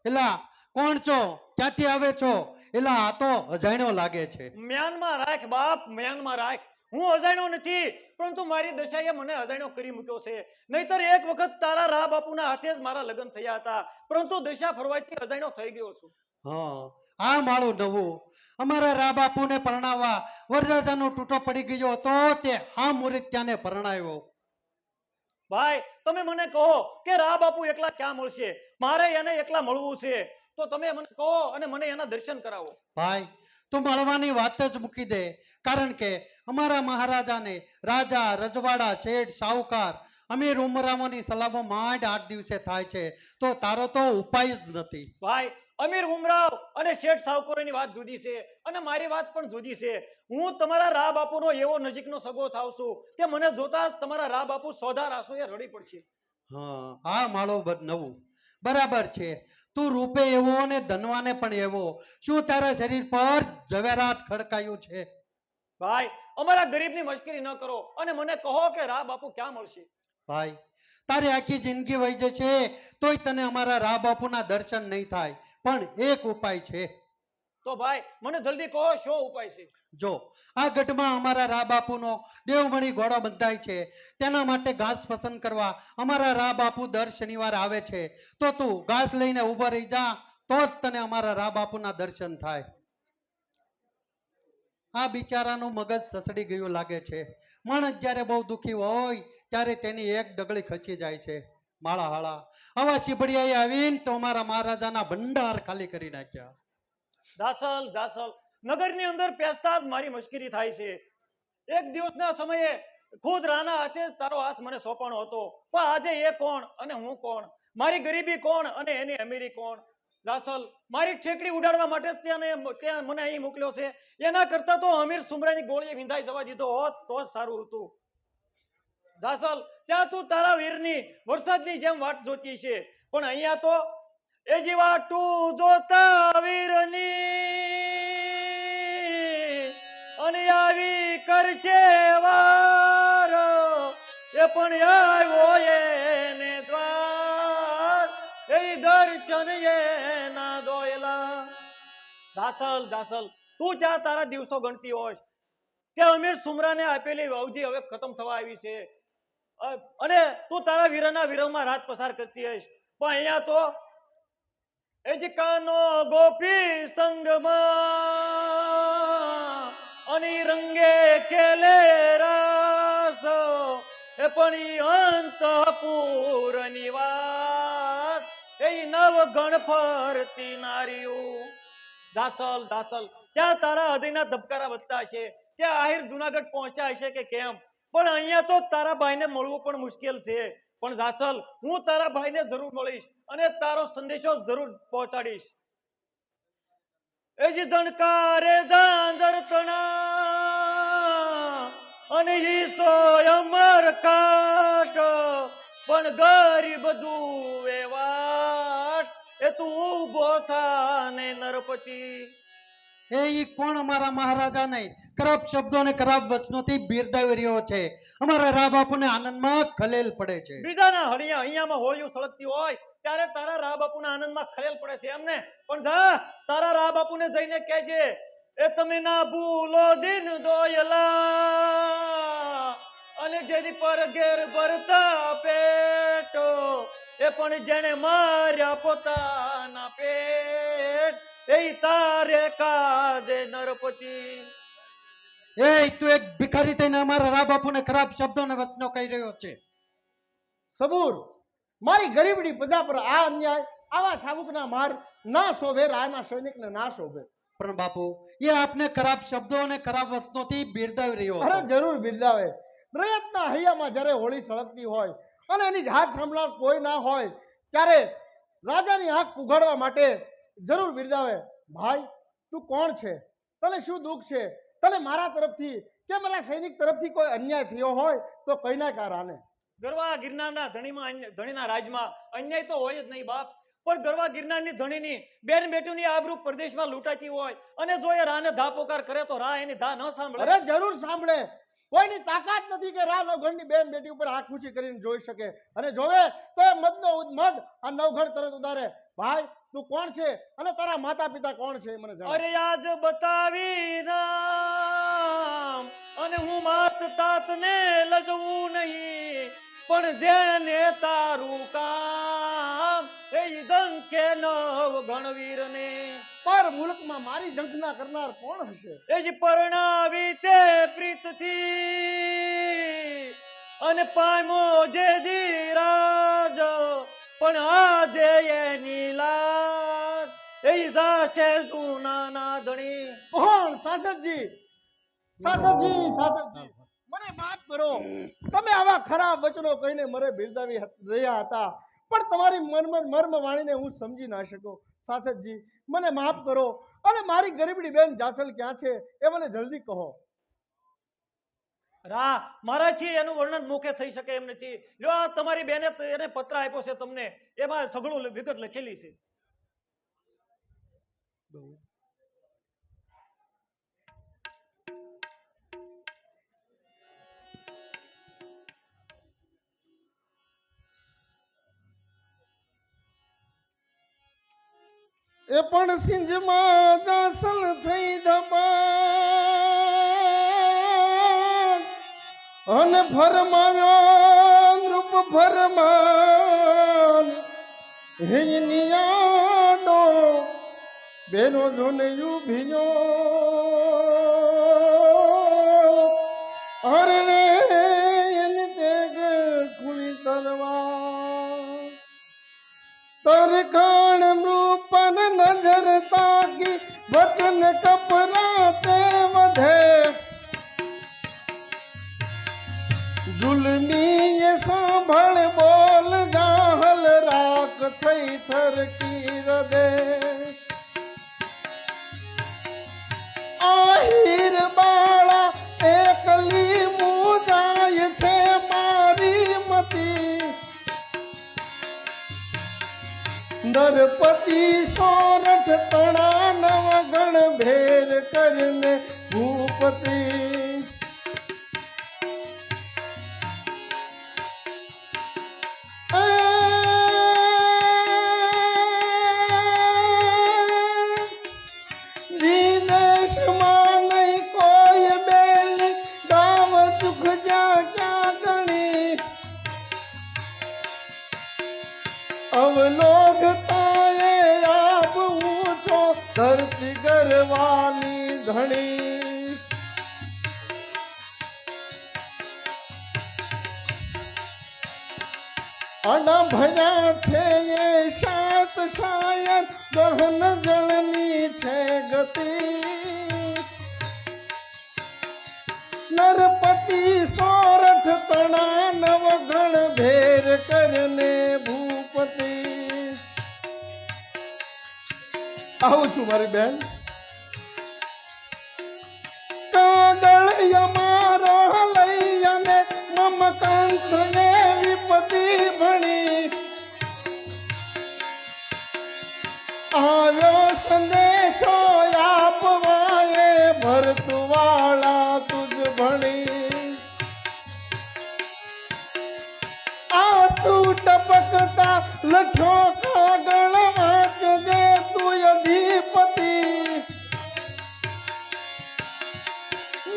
એલા કોણ છો? ક્યાંથી આવે છો? એલા આ તો અજાણ્યો લાગે છે. મ્યાનમાં રાખ બાપ, મ્યાનમાં રાખ. હું અજાણ્યો નથી, પરંતુ મારી દશાએ મને અજાણ્યો કરી મૂક્યો છે. નહીતર એક વખત તારા રા બાપુના હાથે જ મારા લગ્ન થયા હતા, પરંતુ દશા ફરવાથી અજાણ્યો થઈ ગયો છું. હા, આ માળું નવું. અમારા રા બાપુને પરણાવવા વરરાજાનો તૂટો પડી ગયો તો તે આ મુરીત્યાને પરણાવ્યો. ભાઈ તમે મને કહો કે રા બાપુ એકલા ક્યાં મળશે? મારે એને એકલા મળવું છે, તો તમે મને કહો અને મને એના દર્શન કરાવો. ભાઈ તું મળવાની વાત જ મૂકી દે, કારણ કે અમારા મહારાજાને રાજા, રજવાડા, શેઠ, સાહુકાર, અમીર ઉમરામોની સલામો માંડ 8 દિવસે થાય છે, તો તારો તો ઉપાય જ નથી. ભાઈ અમીર ઉમરાવ અને શેઠ સાવકોરની વાત જુદી છે અને મારી વાત પણ જુદી છે. હું તમારા રા બાપુનો એવો નજીકનો સગો થાવ છું કે મને જોતા જ તમારા રા બાપુ સોધા રાસોએ રડી પડશે. હા, આ માળો નવું બરાબર છે. તું રૂપે એવો ને ધનવાને પણ એવો. શું તારા શરીર પર ઝવેરાત ખડકાયું છે? ભાઈ અમારા ગરીબની મશ્કરી ન કરો અને મને કહો કે રા બાપુ ક્યાં મળશે? ભાઈ તારી આખી જિંદગી વહી જશે તોય તને અમારા રા બાપુના દર્શન નહીં થાય, પણ એક ઉપાય છે. તો ભાઈ મને જલ્દી કહો, શું ઉપાય છે? જો આ ગઢમાં અમારા રા બાપુનો દેવમણી ઘોડો બંધાય છે, તેના માટે ઘાસ પસંદ કરવા અમારા રા બાપુ દર શનિવાર આવે છે. તો તું ઘાસ લઈને ઊભો રહી જા, તો જ તને અમારા રા બાપુના દર્શન થાય. આ બિચારાનું મગજ સસડી ગયું લાગે છે. માણસ જ્યારે બહુ દુઃખી હોય ત્યારે તેની એક ડગલી ખચી જાય છે. માળા હાળા આવા શીબડિયાએ આવીને તો અમારા મહારાજાના ભંડાર ખાલી કરી નાખ્યા. જાસલ જાસલ, નગરની અંદર પેસતા જ મારી મશ્કરી થાય છે. એક દિવસના સમયે ખુદ રાના હાથે જ તારો હાથ મને સોંપવાનો હતો, પણ આજે એ કોણ અને હું કોણ? મારી ગરીબી કોણ અને એની અમીરી કોણ? જાસલ મારી ઠેકડી ઉડાડવા માટે જ ત્યાં મને અહીં મોકલ્યો છે. એના કરતા તો અમીર સુમરાની ગોળીએ વિંધાઈ જવા દીધો હોત તો જ સારું હતું. જાસલ ત્યાં તું તારા વીરની વરસાદની જેમ વાટ જોતી છે, પણ અહીંયા તો એ જે વાટું જોતા વીરની અને આવી કરશે વા એ પણ આવ્યો એને દ્વાર એ દર્શન એના દોયલા. જાસલ જાસલ તું જ્યાં તારા દિવસો ગણતી હોય કે અમીર સુમરાને આપેલી વાવજી હવે ખતમ થવા આવી છે અને તું તારા વીરના વિરહમાં રાત પસાર કરતી હોઈશ, પણ અહીંયા તો એ જ કાનો ગોપી સંગમાં અને ઈ રંગે ખેલે રાસ એ પણ ઈ અંતઃપુરની વાત એ નવ ગણ ફરતી નારીઓ. જાસલ જાસલ ત્યાં તારા હૃદયના ધબકારા વધતા હશે, ત્યાં આહિર જુનાગઢ પહોંચ્યા હશે કે કેમ, પણ અહીંયા તો તારા ભાઈને મળવું પણ મુશ્કેલ છે. પણ જાસલ હું તારા ભાઈને જરૂર મળીશ અને તારો સંદેશો જરૂર પહોંચાડીશ. એ જ જણકારે ઝાંઝર તણા અને ઈ સો અમર કાટ પણ ગરીબ જુએ વાટ એ તું ઊભો થાને નરપતિ. એ ઈ કોણ અમારા મહારાજા નહીં ખરાબ શબ્દો અને ખરાબ વચનોથી બિરદાવી રહ્યો છે. અમારા રા બાપુને આનંદમાં ખલેલ પડે છે. બીજાના હળિયા અહીંયામાં હોળીઓ સળગતી હોય ત્યારે તારા રા બાપુના આનંદમાં ખલેલ પડે છે એમને, પણ જા તારા રા બાપુને જઈને કહેજે એ તમે ના ભૂલો દિન દોયલા અને જેની પર ઘેર ભરતા પેટો એ પણ જેને માર્યા પોતાના પેટ એ તારે કાજે નરપતિ. એ તું એક ભિખારી થઈને અમારા રા બાપુને ખરાબ શબ્દો અને વચનો કહી રહ્યો છે. સબૂર મારી ગરીબડી પ્રજા પર આ અન્યાય આવા સાબુકના માર ના શોભે, રાના સૈનિકને ના શોભે. પણ બાપુ એ આપને ખરાબ શબ્દો અને ખરાબ વચનોથી બિરદાવી રહ્યો અરે હતો. જરૂર બિરદાવે. રયતના હૈયામાં જ્યારે હોળી સળગતી હોય અને એની હાથ સાંભળનાર કોઈ ના હોય ત્યારે રાજાની આંખ ઉઘાડવા માટે જરૂર બિરદાવે. ભાઈ તું કોણ છે, તને શું દુઃખ છે, તને મારા તરફથી કે મારા સૈનિક તરફથી કોઈ અન્યાય થયો હોય તો કઈ ના કાર આને. ગરવા ગિરનારના ધણીના રાજમાં અન્યાય તો હોય જ નહીં બાપ, પણ ગરવા ગિરનારની ધણીની બેન બેટીની આબરૂ પરદેશમાં લૂંટાતી હોય અને જો એ રાને ધા પોકાર કરે તો રા એની ધા ન સાંભળે. અરે જરૂર સાંભળે. કોઈની તાકાત નથી કે રા નવઘણની બેન બેટી ઉપર આંખ ઊંચી કરીને જોઈ શકે, અને જોવે તો એ મદનો મદ આ નવઘણ તરત ઉતારે. ભાઈ તું કોણ છે અને તારા માતા પિતા કોણ છે મને જણાવ. અરે આજ બતાવી નામ અને હું માત તાત ને લજવું નહીં, પણ જેને તારું કામ એ જંકે નવ ગણવીર ને. પર મુલકમાં મારી ઝંખના કરનાર કોણ હશે? એ જ પરણાવી તે પ્રીતથી અને પામો જે ધીરાજ પણ આજે એની લાજ એ જાશે જૂનાના ધણી. કોણ? શાસકજી શાસકજી શાસકજી મને માફ કરો. તમે આવા ખરાબ વચનો કહીને મને બિરદાવી રહ્યા હતા, પણ તમારી મર્મ વાણીને હું સમજી ના શક્યો. શાસકજી મને માફ કરો અને મારી ગરીબડી બેન જાસલ ક્યાં છે એ મને જલ્દી કહો. રા મારાથી એનું વર્ણન મુખે થઈ શકે એમ નથી. લ્યો આ તમારી બેને એને પત્ર આપ્યો છે તમને, એમાં સઘળું વિગત લખેલી છે. એ પણ સિંજમાં જાસલ થઈ દબાણ અને ફરમાવ્યો નૃપ ફરમાન હે નિયાડો બેનો જોને યુ અરે રે એને તેગ ખુલી તલવાર તરખાણ નૃપન નજર તાકી વચન કપરાતે વધે જુલમી એ સાંભળ બોલ જાહલ રાખ થઈ થરકી હૃદે આહિર બાળા એકલી મુજાય છે મારી મતી નરપતિ સોરઠ તણા નવ ગણ ભેર કરીને ભૂપતિ આના ભર્યા છે એ સાત સાયન ગહન જળની છે ગતિ નરપતિ સોરઠ તણા નવગણ ભેર કરને ભૂપતિ આવું છું મારી બેન કાગળ અમારો લઈ અને મમકાંત એ વિપતિ ભણી આવ્યો સંદેશો આપવાએ ભરતવાળા તુજ ભણી આંસુ ટપકતા લખ્યો કાગળ વાંચજે તું અધિપતિ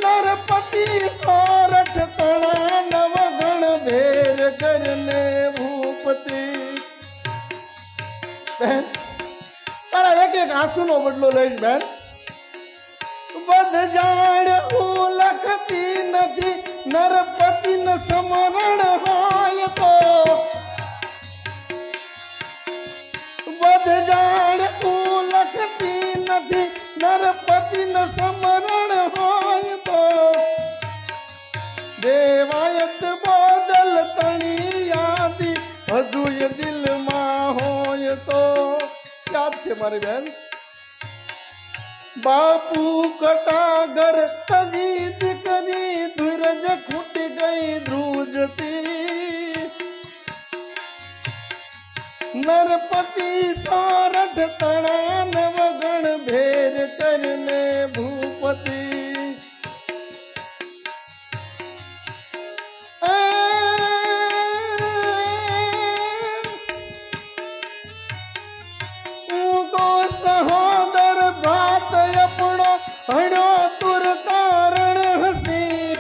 નરપતિ સોરઠ તણા નવગણ ભેર કરને ભૂપતિ બેન તારા એક એક આંસુનો બદલો લઈશ બેન બધ જાણ હું લખતી નથી નરપતિ ન સમરણ હોય તો બધ જાણ હું લખતી નથી નરપતિ ન સમરણ હોય તો દેવાયત બોદલ તણી યાદી હજુય દિલમાં હોય તો યાદ છે મારી બેન બાપુ કટાગર તજી દીકરી ધીરજ ખૂટી ગઈ ધ્રુજતી નરપતિ સોરઠ તણા નવગણ ભેર કરને ભૂપતિ સહોદર ભાત અપણો હણ્યો તુર તારણ હસી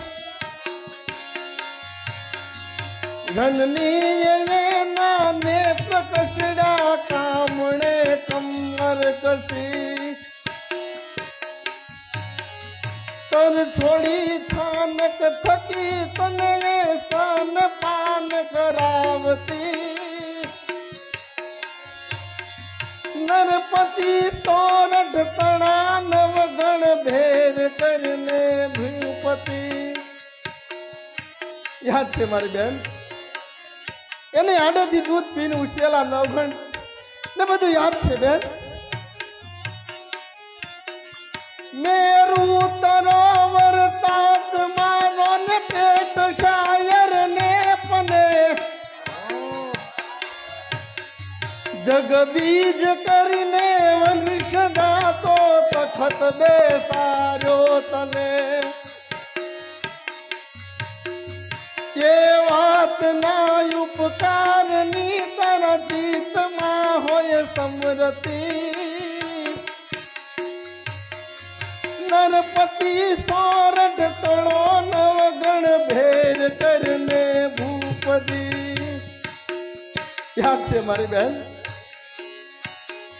જનની ના નેત્ર કસડા કામણે કમર કસી તર છોડી થાનક થકી તને સ્થાન પાન કરાવતી નરપતિ સોરઠ તણા નવગણ ભેર કરને ભૂપતિ યાદ છે મારી બેન એને આડેથી દૂધ પીને ઉછરેલા નવગણ ને બધું યાદ છે બેન મેરુ તરોવર તાત મારો ને પેટ શાયર ને પને જગ બીજ કરીને વંશ ગાતો તખત બેસાર્યો તને એ વાત ના ઉપકારની તારા ચિત્તમાં હોય સમરતિ નરપતિ સોરઠ તળો નવગણ ભેર કરને ભૂપતિ યાદ છે મારી બહેન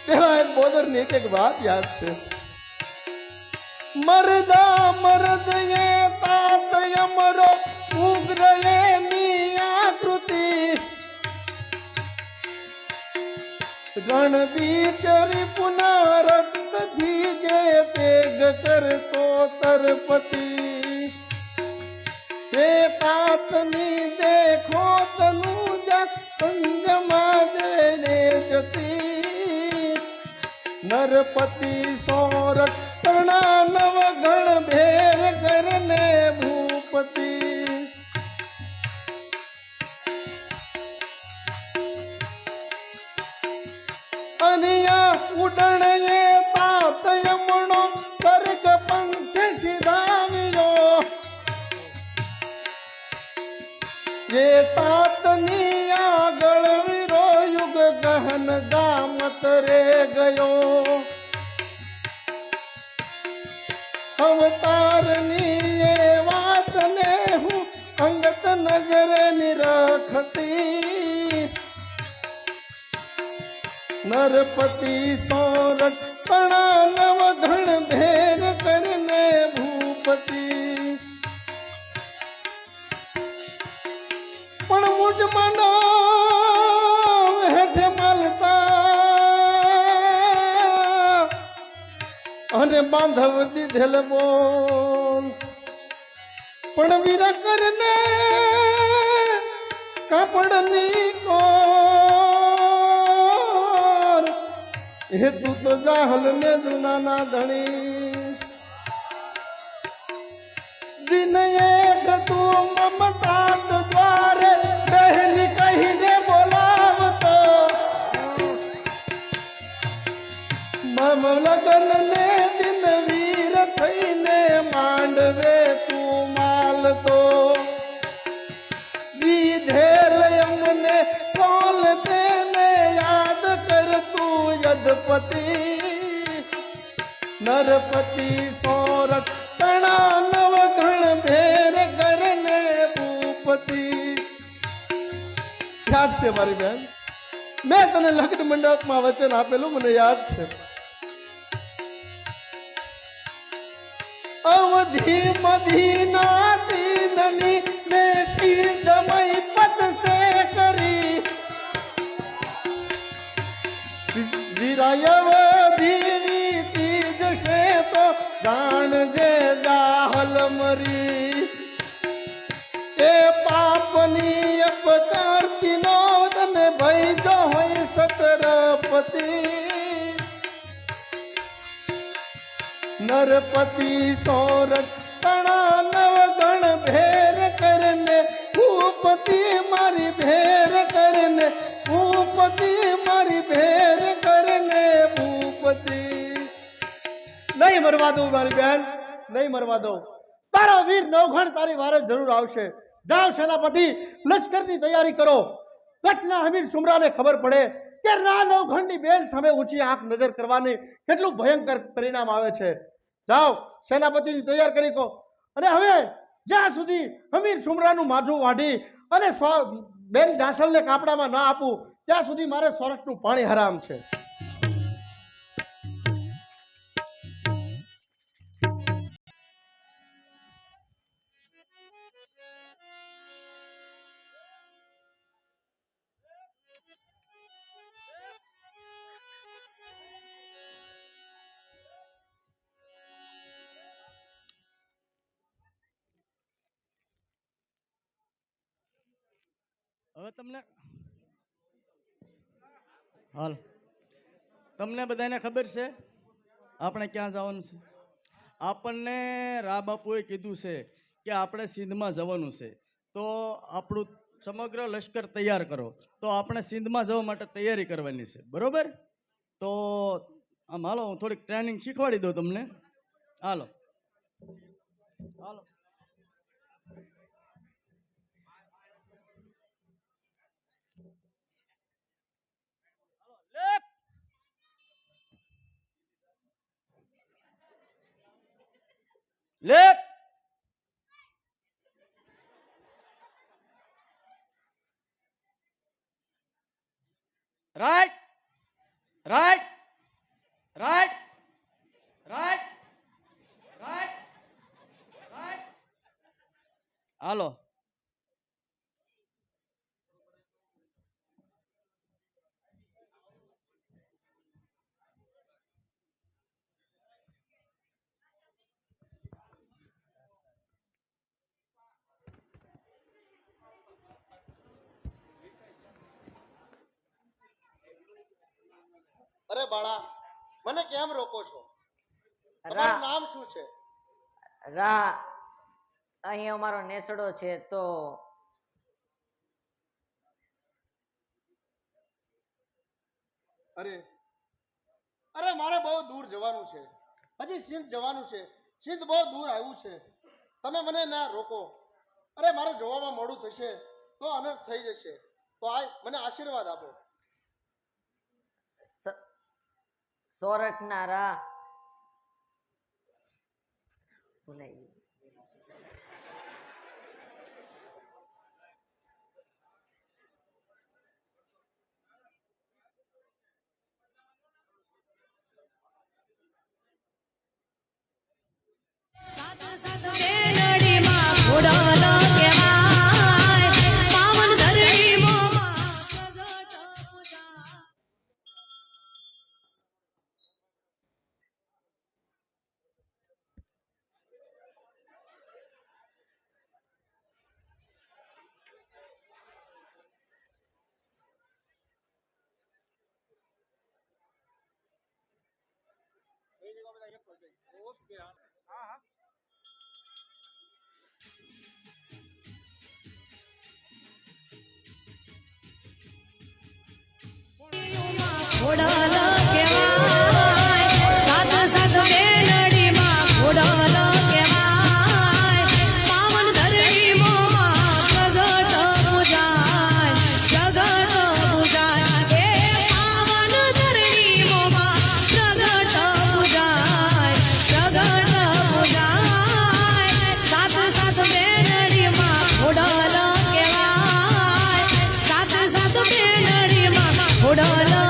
દેવાયત બોદર ની એક વાત યાદ છે મરદા મરદ એ તાત અમરો ઉગ્ર એની આકૃતિ ગણ બીચરી પુનરક્ત ધીજે તેગ કરતો તરપતિ હે તાતની દેખો તનુજા સંજમા જઈને જતી નરપતિ સોરઠ તણા નવગણ ભેર કરને ભૂપતિ અનિયા ઉડણ એ તાત યમણો સર્ગ પંથ સિધાવ્યો એ તાતની આગળ વીરો યુગ ગહન ગામત રે ગયો અવતારની એ વાતને હું અંગત નજરે નિરખતી નરપતિ સોરઠ તણા નવઘણ ભેર કરને ભૂપતિ પણ મુજ મનો બાંધવ દીધેલ બોલ પણ વીર કરને કાપડની કોર હે તું તો જાહલ ને જુનાના ધણી દિન એક તું મમતા દ્વારે બહેની કહીને બોલાવતો મમ લગન ને દિન વીર થઈને માંડવે તું માલતો દીધેલ અમને કોલ તેને યાદ કર તું યદપતિ નરપતિ સોરઠ તણા નવ ઘણ ભેર કરને ભૂપતિ યાદ છે મારી બેન મેં તને લગ્ન મંડપમાં વચન આપેલું મને યાદ છે અવધિ મધીના દીનની મેં સિદ્ધમય પદ સે કરી વીરાયવધી તીજ છે તો જાણજે જાહલ મરી એ પાપની અપકારતી નો તને ભય જો હોય સતરપતિ નરપતિ સોરઠ તણા નવ ગણ ભેર કરને ભૂપતિ મારી ભેર કરને ભૂપતિ મારી ભેર કરને ભૂપતિ નહીં મરવા દઉં મારી બેન નહીં મરવા દઉં તારા વીર નવઘણ તારી વારે જરૂર આવશે જાઓ સેનાપતિ લશ્કરની તૈયારી કરો કચ્છના હમીર સુમરાને ખબર પડે કે ના નવઘણની બેન સામે ઊંચી આંખ નજર કરવાની કેટલું ભયંકર પરિણામ આવે છે જાઓ સેનાપતિની તૈયાર કરી કહો અને હવે જ્યાં સુધી હમીર સુમરાનું માથું વાઢી અને બેન જાસલને કાપડામાં ના આપું ત્યાં સુધી મારે સોરઠનું પાણી હરામ છે હવે તમને બધાને ખબર છે આપણે ક્યાં જવાનું છે આપણને રા બાપુએ કીધું છે કે આપણે સિંધમાં જવાનું છે તો આપણું સમગ્ર લશ્કર તૈયાર કરો તો આપણે સિંધમાં જવા માટે તૈયારી કરવાની છે બરોબર તો આમ હાલો હું થોડીક ટ્રેનિંગ શીખવાડી દઉં તમને હાલો હાલો Left. Right. Right. Right. Right. Right. Right. હાલો અરે બાળા મને કેમ રોકો છો તમારું નામ શું છે રા અહીં અમારો નેસડો છે તો અરે અરે મારે બહુ દૂર જવાનું છે હજી સિંધ જવાનું છે સિંધ બહુ દૂર આવ્યું છે તમે મને ના રોકો અરે મારે જોવામાં મોડું થશે તો અનર્થ થઈ જશે તો આ મને આશીર્વાદ આપો સોરઠના રા ભૂલાઈ ગયું ઘોડાલા કહેવાય સાત સાત બેલડીમાં ઘોડાલા કહેવાય પાવન ધરણી મોમાં જગત પૂજાય જગત પૂજાય એ પાવન ધરણી મોમાં જગત પૂજાય જગત પૂજાય સાત સાત બેલડીમાં ઘોડાલા કહેવાય સાત સાત બેલડીમાં ઘોડાલા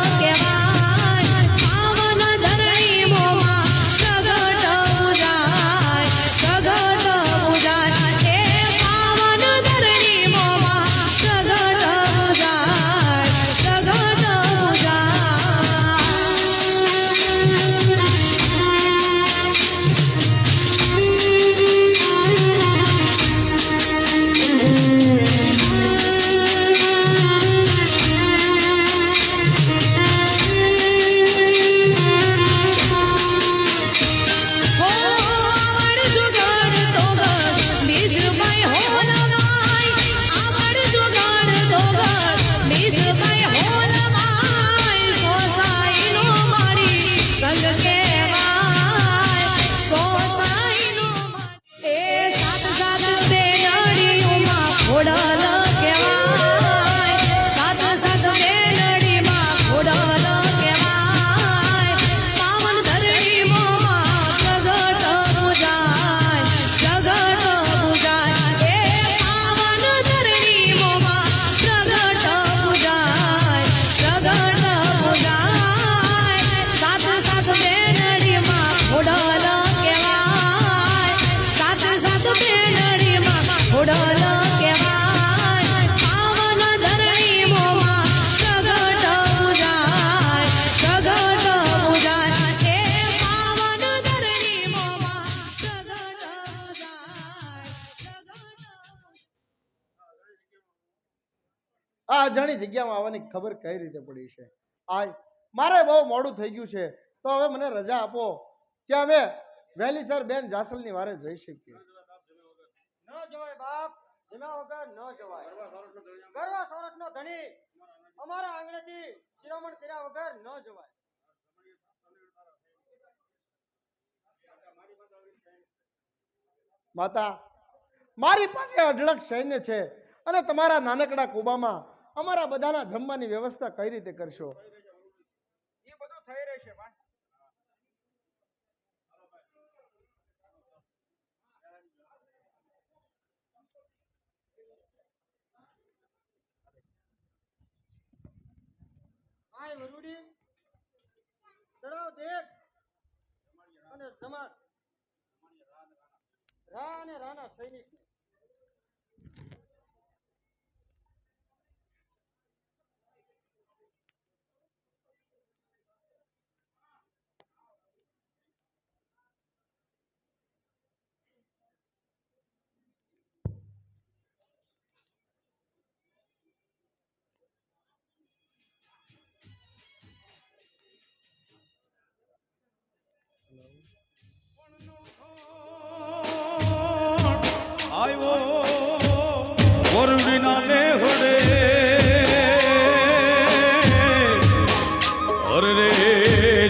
આ અજાણી જગ્યામાં આવવાની ખબર કઈ રીતે પડી છે? આય મારે બહુ મોડું થઈ ગયું છે, તો હવે મને રજા આપો કે અમે વહેલીસર બેન જાસલની વારે જઈ શકીએ. ન જવાય બાપ, જમ્યા વગર ન જવાય. ગરવા સોરઠનો ધણી અમારા આંગણેથી શિરોમણ કર્યા વગર ન જવાય. માતા, મારી પાસે અઢળક સૈન્ય છે અને તમારા નાનકડા કુબામાં અમારા બધાના જમવાની વ્યવસ્થા કઈ રીતે કરશો? એ બધું થઈ રહેશે. આય વરુડી, ચડાવ દેખ અને જમાત રા અને રાના સૈનિક.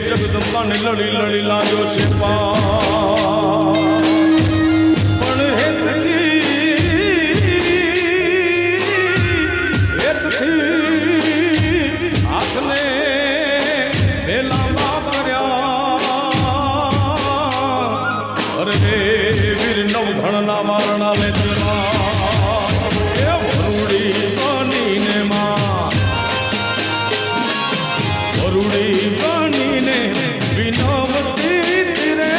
જગદંબાને લડી લડી લાગ્યો છે પણ હેતથી હાથને વેલા કર્યા. અરે વીર નવઘણના મારણા લે વરુડી બનીને માં વરુડી બનીને વિનવતી રે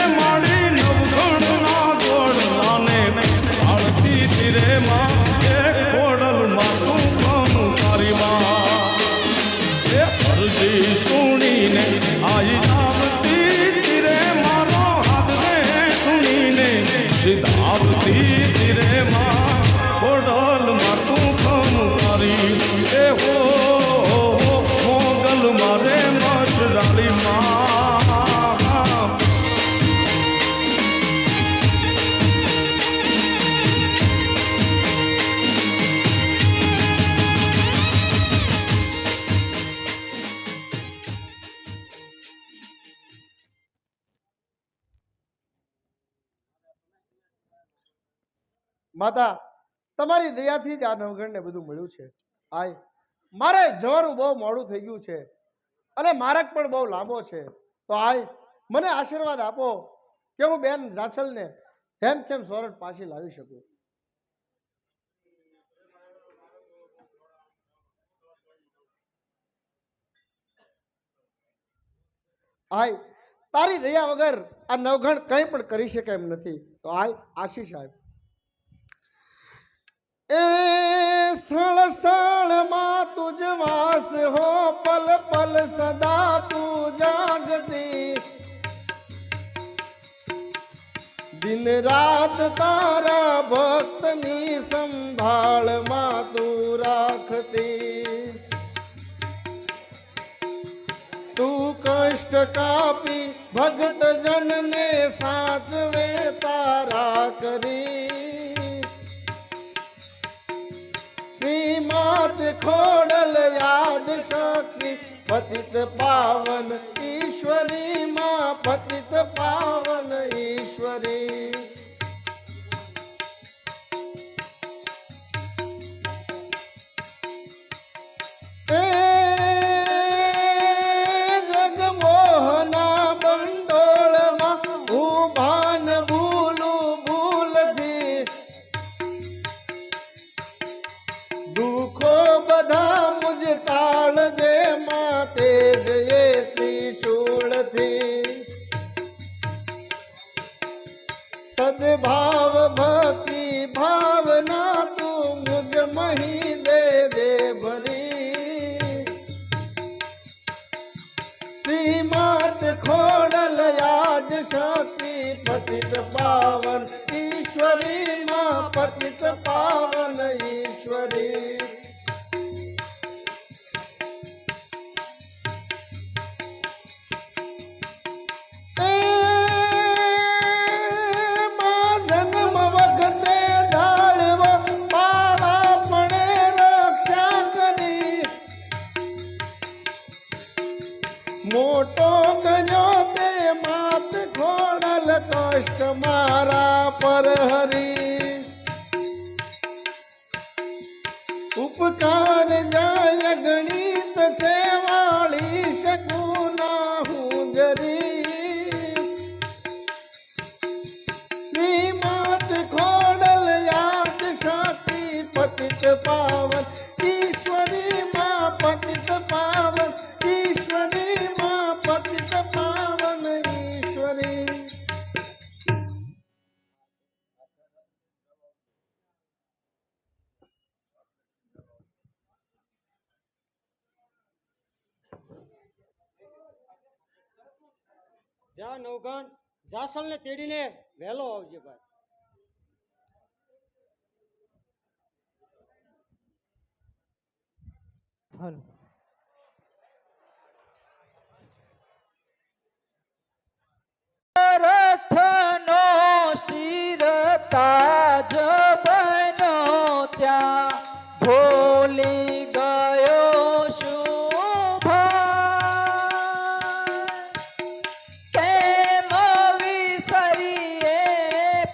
માતા તમારી દયાથી જ આ નવઘણને બધું મળ્યું છે. આય મારે જવાનું બહુ મોડું થઈ ગયું છે અને માર્ગ પણ બહુ લાંબો છે. તો આય મને આશીર્વાદ આપો કે હું બેન જાસલને કેમ કેમ સોરઠ પાછી લાવી શકું. આય તારી દયા વગર આ નવઘણ કંઈ પણ કરી શકે એમ નથી. તો આય આશીષ આય. એ સ્થળ સ્થળમાં તુજ વાસ હો, પલ પલ સદા તું જાગતી, દિન રાત તારા ભક્તની સંભાળમાં તું રાખતી. તું કષ્ટ કાપી ભગત જનને સાચવે તારા કરી. શ્રીમાત ખોડલ યાદ શક્તિ પતિત પાવન ઈશ્વરી માં, પતિત પાવન ઈશ્વરી. જગમોહના બંડોળમાં હું ભાન ભૂલું ભૂલથી, દુઃખો બધા મુજ ટાળજે માં તેજએ ત્રિશૂળથી. સદભાવ ભક્તિ ભાવના તું મુજ મહી દે દે ભરી. શ્રીમાત ખોડલ યાદ શક્તિ પતિત પાવન ઈશ્વરી માં, પતિત પાવન ઈશ્વરી. જન્મ વખતે ઢાળવો પાળા પણે રક્ષા કરી, મોટો કર્યો તે માત ખોડલ કષ્ટ મારા પર હરી. ઉપકાર જાય ગણિત છે વાળી શકું ના હું જરી. શ્રીમાત ખોડલ યાદ શક્તિ પતિત પાવન ઈશ્વરી માં, પતિત પાવન ઈશ્વરી માં, પતિત પાવન ઈશ્વરી. જા નવઘણ જાસલને તેડીને વહેલો આવજે ભાઈ. હાલો. રથનો શિર તાજ બન્યો ત્યાં ભૂલી ગયો શું ભાઈ. કેમ વિસરીએ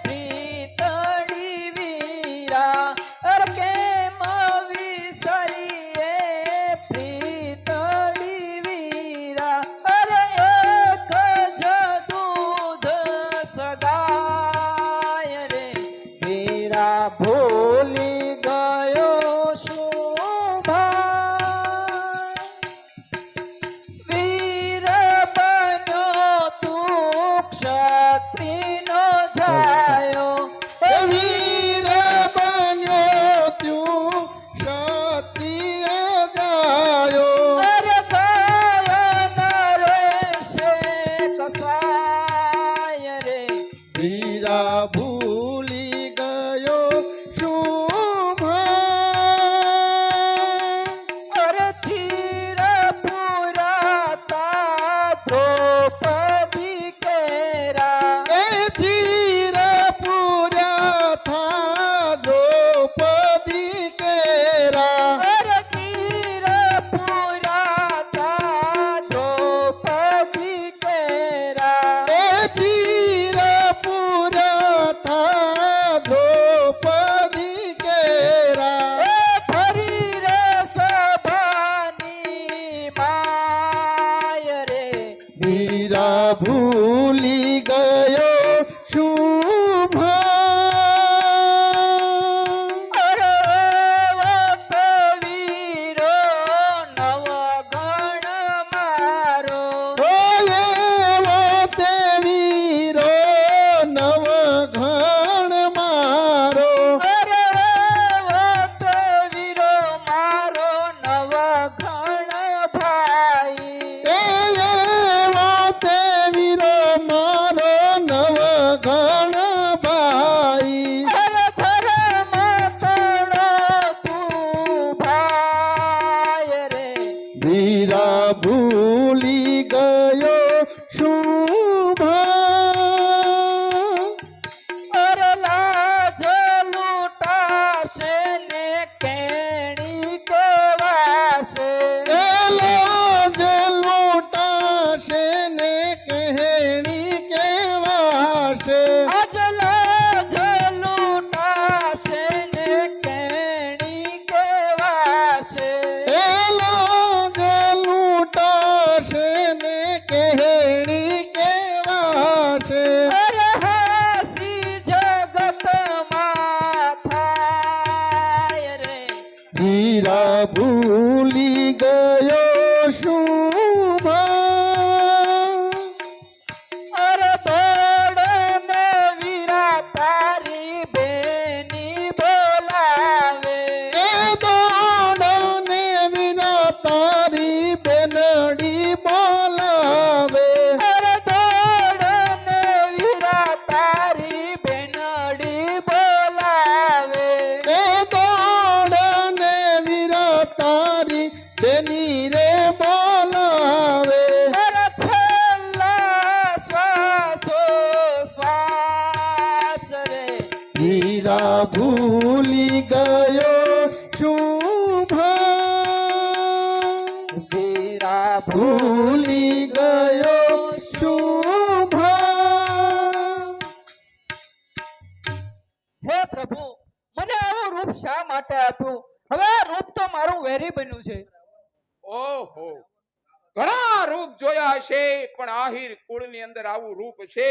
પ્રીતડી વીરા, અરે કેમ વિસરીએ પ્રીતડી વીરા. અરે એક જ દૂધ સગાય રે વીરા ભૂલી ગયા. હીરા ભૂલી ગયો શું ભાવ અરે લાજ લૂંટાશે ને કેણી કહેવાશે લાજ લૂંટાશે ને કહેણી કહેવાશે આજ લાજ લૂંટાશે ને કેણી કહેવાશે લાજ લૂંટાશે ને કહેણી કહેવાશે અરે હાસી જગતમાં થાય રે હીરા ભૂલી ગયો શું ભાવ અરે દોડને વીરા તારી બેની બોલાવે એ દોડને વિના તારી બેનડી બોલાવે અરે દોડને વીરા તારી બેનડી બોલાવે એ દોડને વિના તારી બેની રે બોલાવે અરે છેલ્લા શ્વાસો શ્વાસ રે હીરા ભૂલી ગયો શું ભાવ વીરા ભૂલી ગયો શું ભાવ હે પ્રભુ મને આવું રૂપ શા માટે આપ્યું હવે આ રૂપ તો મારું વેરી બન્યું છે ઓહો ઘણા રૂપ જોયા હશે પણ આહિર કુળની અંદર આવું રૂપ છે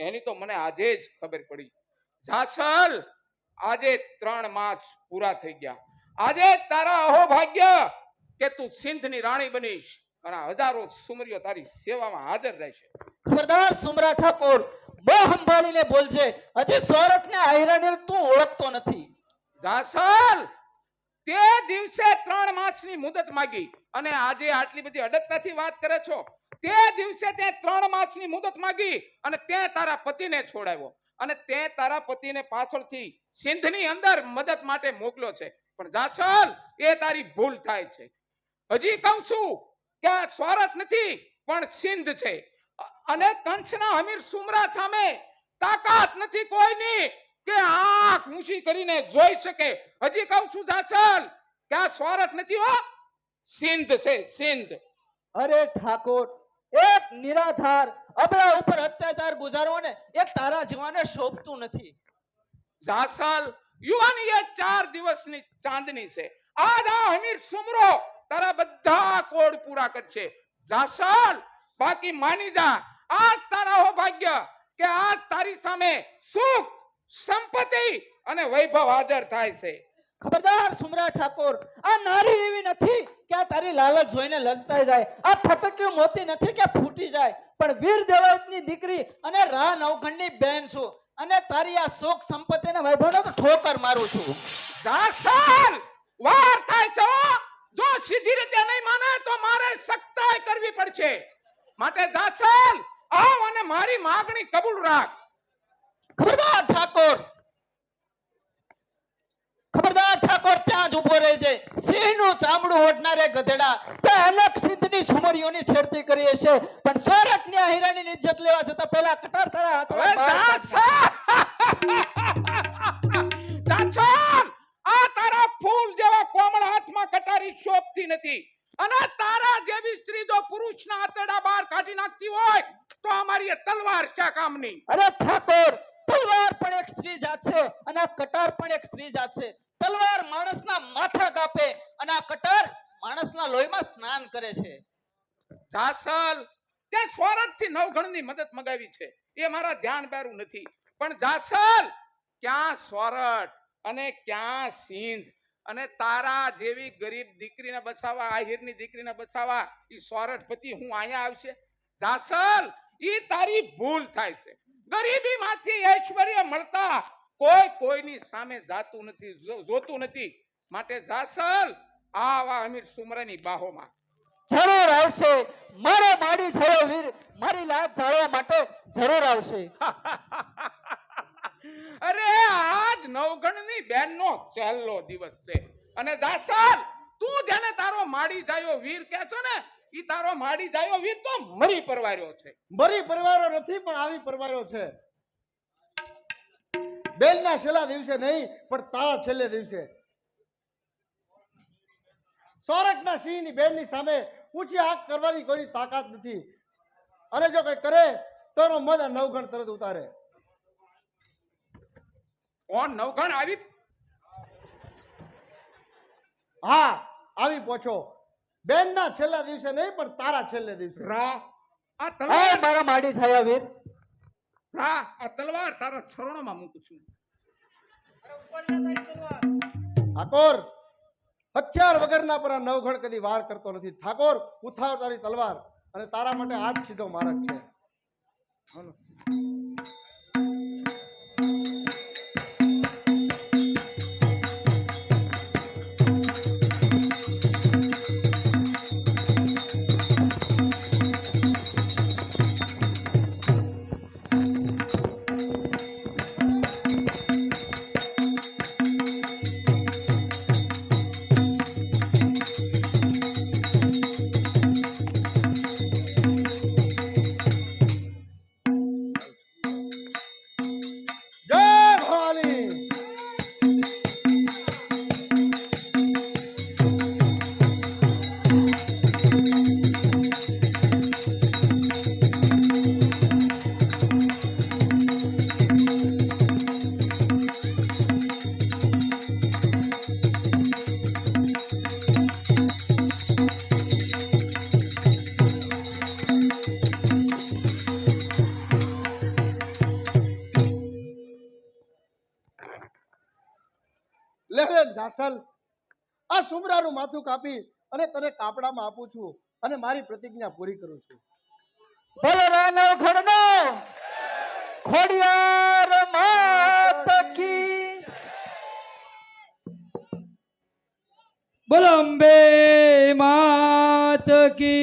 એની તો મને આજે જ ખબર પડી. જાસલ આજે 3 માસ પૂરા થઈ ગયા. આજે તારા અહોભાગ્ય કે તું સિંધની રાણી બનીશ અને હજારો સુમરીઓ તારી સેવામાં હાજર રહેશે. ખબરદાર સુમરા ઠાકોર બહુ સંભાળીને બોલજે હજી સોરઠને આયરાને તું ઓળખતો નથી જાસલ તે દિવસે 3 માસની મુદત માંગી અને આજે આટલી બધી અડગતાથી વાત કરે છો. તે દિવસે તે 3 માસની મુદત માંગી અને તે તારા પતિને છોડાવ્યો અને તે તારા પતિને પાછળથી સિંધની અંદર મદદ માટે મોકલ્યો છે. પણ જાસલ એ તારી ભૂલ થાય છે. હજી કહું છું કે આ સ્વરત નથી પણ સિંધ છે અને કંસના અમીર સુમરા સામે તાકાત નથી કોઈની કે આંખ ઊંચી કરીને જોઈ શકે. હજી કહું છું જાસલ કે આ સ્વરત નથી હો, સિંધ છે સિંધ. અરે ઠાકોર એક નિરાધાર અબળા ઉપર અત્યાચાર ગુજારવો ને એ તારા જીવાને શોભતું નથી જાસલ યુવાની એ 4 દિવસની ચાંદની છે. આજ આ અમીર સુમરો તારા બધા કોડ પૂરા કરશે. જાસલ બાકી માની જા આજ તારા હો ભાગ્ય કે આજ તારી સામે સુખ સંપત્તિ અને વૈભવ હાજર થાય છે. ખબરદાર સુમરા ઠાકોર આ નારી એવી નથી કે આ તારી લાલચ જોઈને લલચાઈ જાય આ ફટક્યું મોતી નથી કે ફૂટી જાય પણ વીર દેવાયતની દીકરી અને રા નવઘણની બેન છું અને તારી આ સુખ સંપત્તિને વૈભવને તો ઠોકર મારું છું. જાસલ વાર થાય છે હો. જો સીધી રીતે નહીં માને તો મારે સખ્તાઈ કરવી પડશે. માટે જાસલ આવ અને મારી માંગણી કબૂલ રાખ. ખબરદાર ઠાકોર ત્યાં જ ઉભો રહે છે. સિંહનું ચામડું ઓઢનારે ગધેડા તે અલગ સિંધની સુમરીઓની છેડતી કરી છે પણ સોરઠની આ હીરાની ઇજ્જત લેવા જતા પહેલા કટાર તારા હાથમાં બહાર જાસલ આ તારા ફૂલ જેવા કોમળ હાથમાં કટારી શોભતી નથી અને તારા જેવી સ્ત્રી જો પુરુષના આંતરડા બહાર કાઢી નાખતી હોય તો અમારી તલવાર શા કામની. અરે ઠાકોર તલવાર પણ એક સ્ત્રી જાત છે અને આ કટાર પણ એક સ્ત્રી જાત છે. તલવાર માણસના માથા કાપે અને આ કટાર માણસના લોહીમાં સ્નાન કરે છે. જાસલ તે સોરઠથી નવઘણની મદદ મગાવી છે એ મારા ધ્યાન બેરું નથી પણ જાસલ ક્યાં સોરઠ અને ક્યાં સિંધ અને તારા જેવી ગરીબ દીકરીને બચાવવા આહિરની દીકરીને બચાવવા ઈ સોરઠ પતિ હું અહીંયા આવશે. જાસલ ઈ તારી ભૂલ થાય છે. ગરીબીમાંથી ઐશ્વર્ય મળતા કોઈ કોઈની સામે જાતું નથી જોતું નથી. માટે જાસલ આવા અમીર સુમરાની બાહોમાં જરૂર આવશે. મારો માડી થયો વીર મારી લાજ જાળવવા માટે જરૂર આવશે. અરે આજ નવગણની બેનનો છેલ્લો દિવસ છે અને જાસલ તું જેને તારો માડી જાયો વીર કહે છો ને ઈ તારો માડી જાયો વીર તો મરી પરવાર્યો છે. મરી પરવારો નથી પણ આવી પરવારો છે. બેલના છેલ્લા દિવસે નહીં પણ તારા છેલ્લે દિવસે. સોરઠના સિંહની બેનની સામે ઊંચી આંખ કરવાની કોઈની તાકાત નથી, અને જો કઈ કરે તો એનો મદ આ નવગણ તરત ઉતારે. કોણ નવગણ આવી? હા, આવી પહોંચો. બેનના છેલ્લા દિવસે નહીં પણ તારા છેલ્લે દિવસે. રા આ હા તલવાર મારા માડી છાયા વીર. રા આ તલવાર તારા ચરણોમાં મૂકું છું. ઠાકોર, હથિયાર વગરના પર આ નવગણ કદી વાર કરતો નથી. ઠાકોર, ઉઠાવ તારી તલવાર, અને તારા માટે આજ સીધો માર્ગ છે. જય ભવાની. લે બેન જાસલ, આ સુમરાનું માથું કાપી અને તને કાપડામાં આપું છું, અને મારી પ્રતિજ્ઞા પૂરી કરું છું. બોલો રાનો ખડનો ખોડિયાર માત કી. બોલો અંબે માત કી.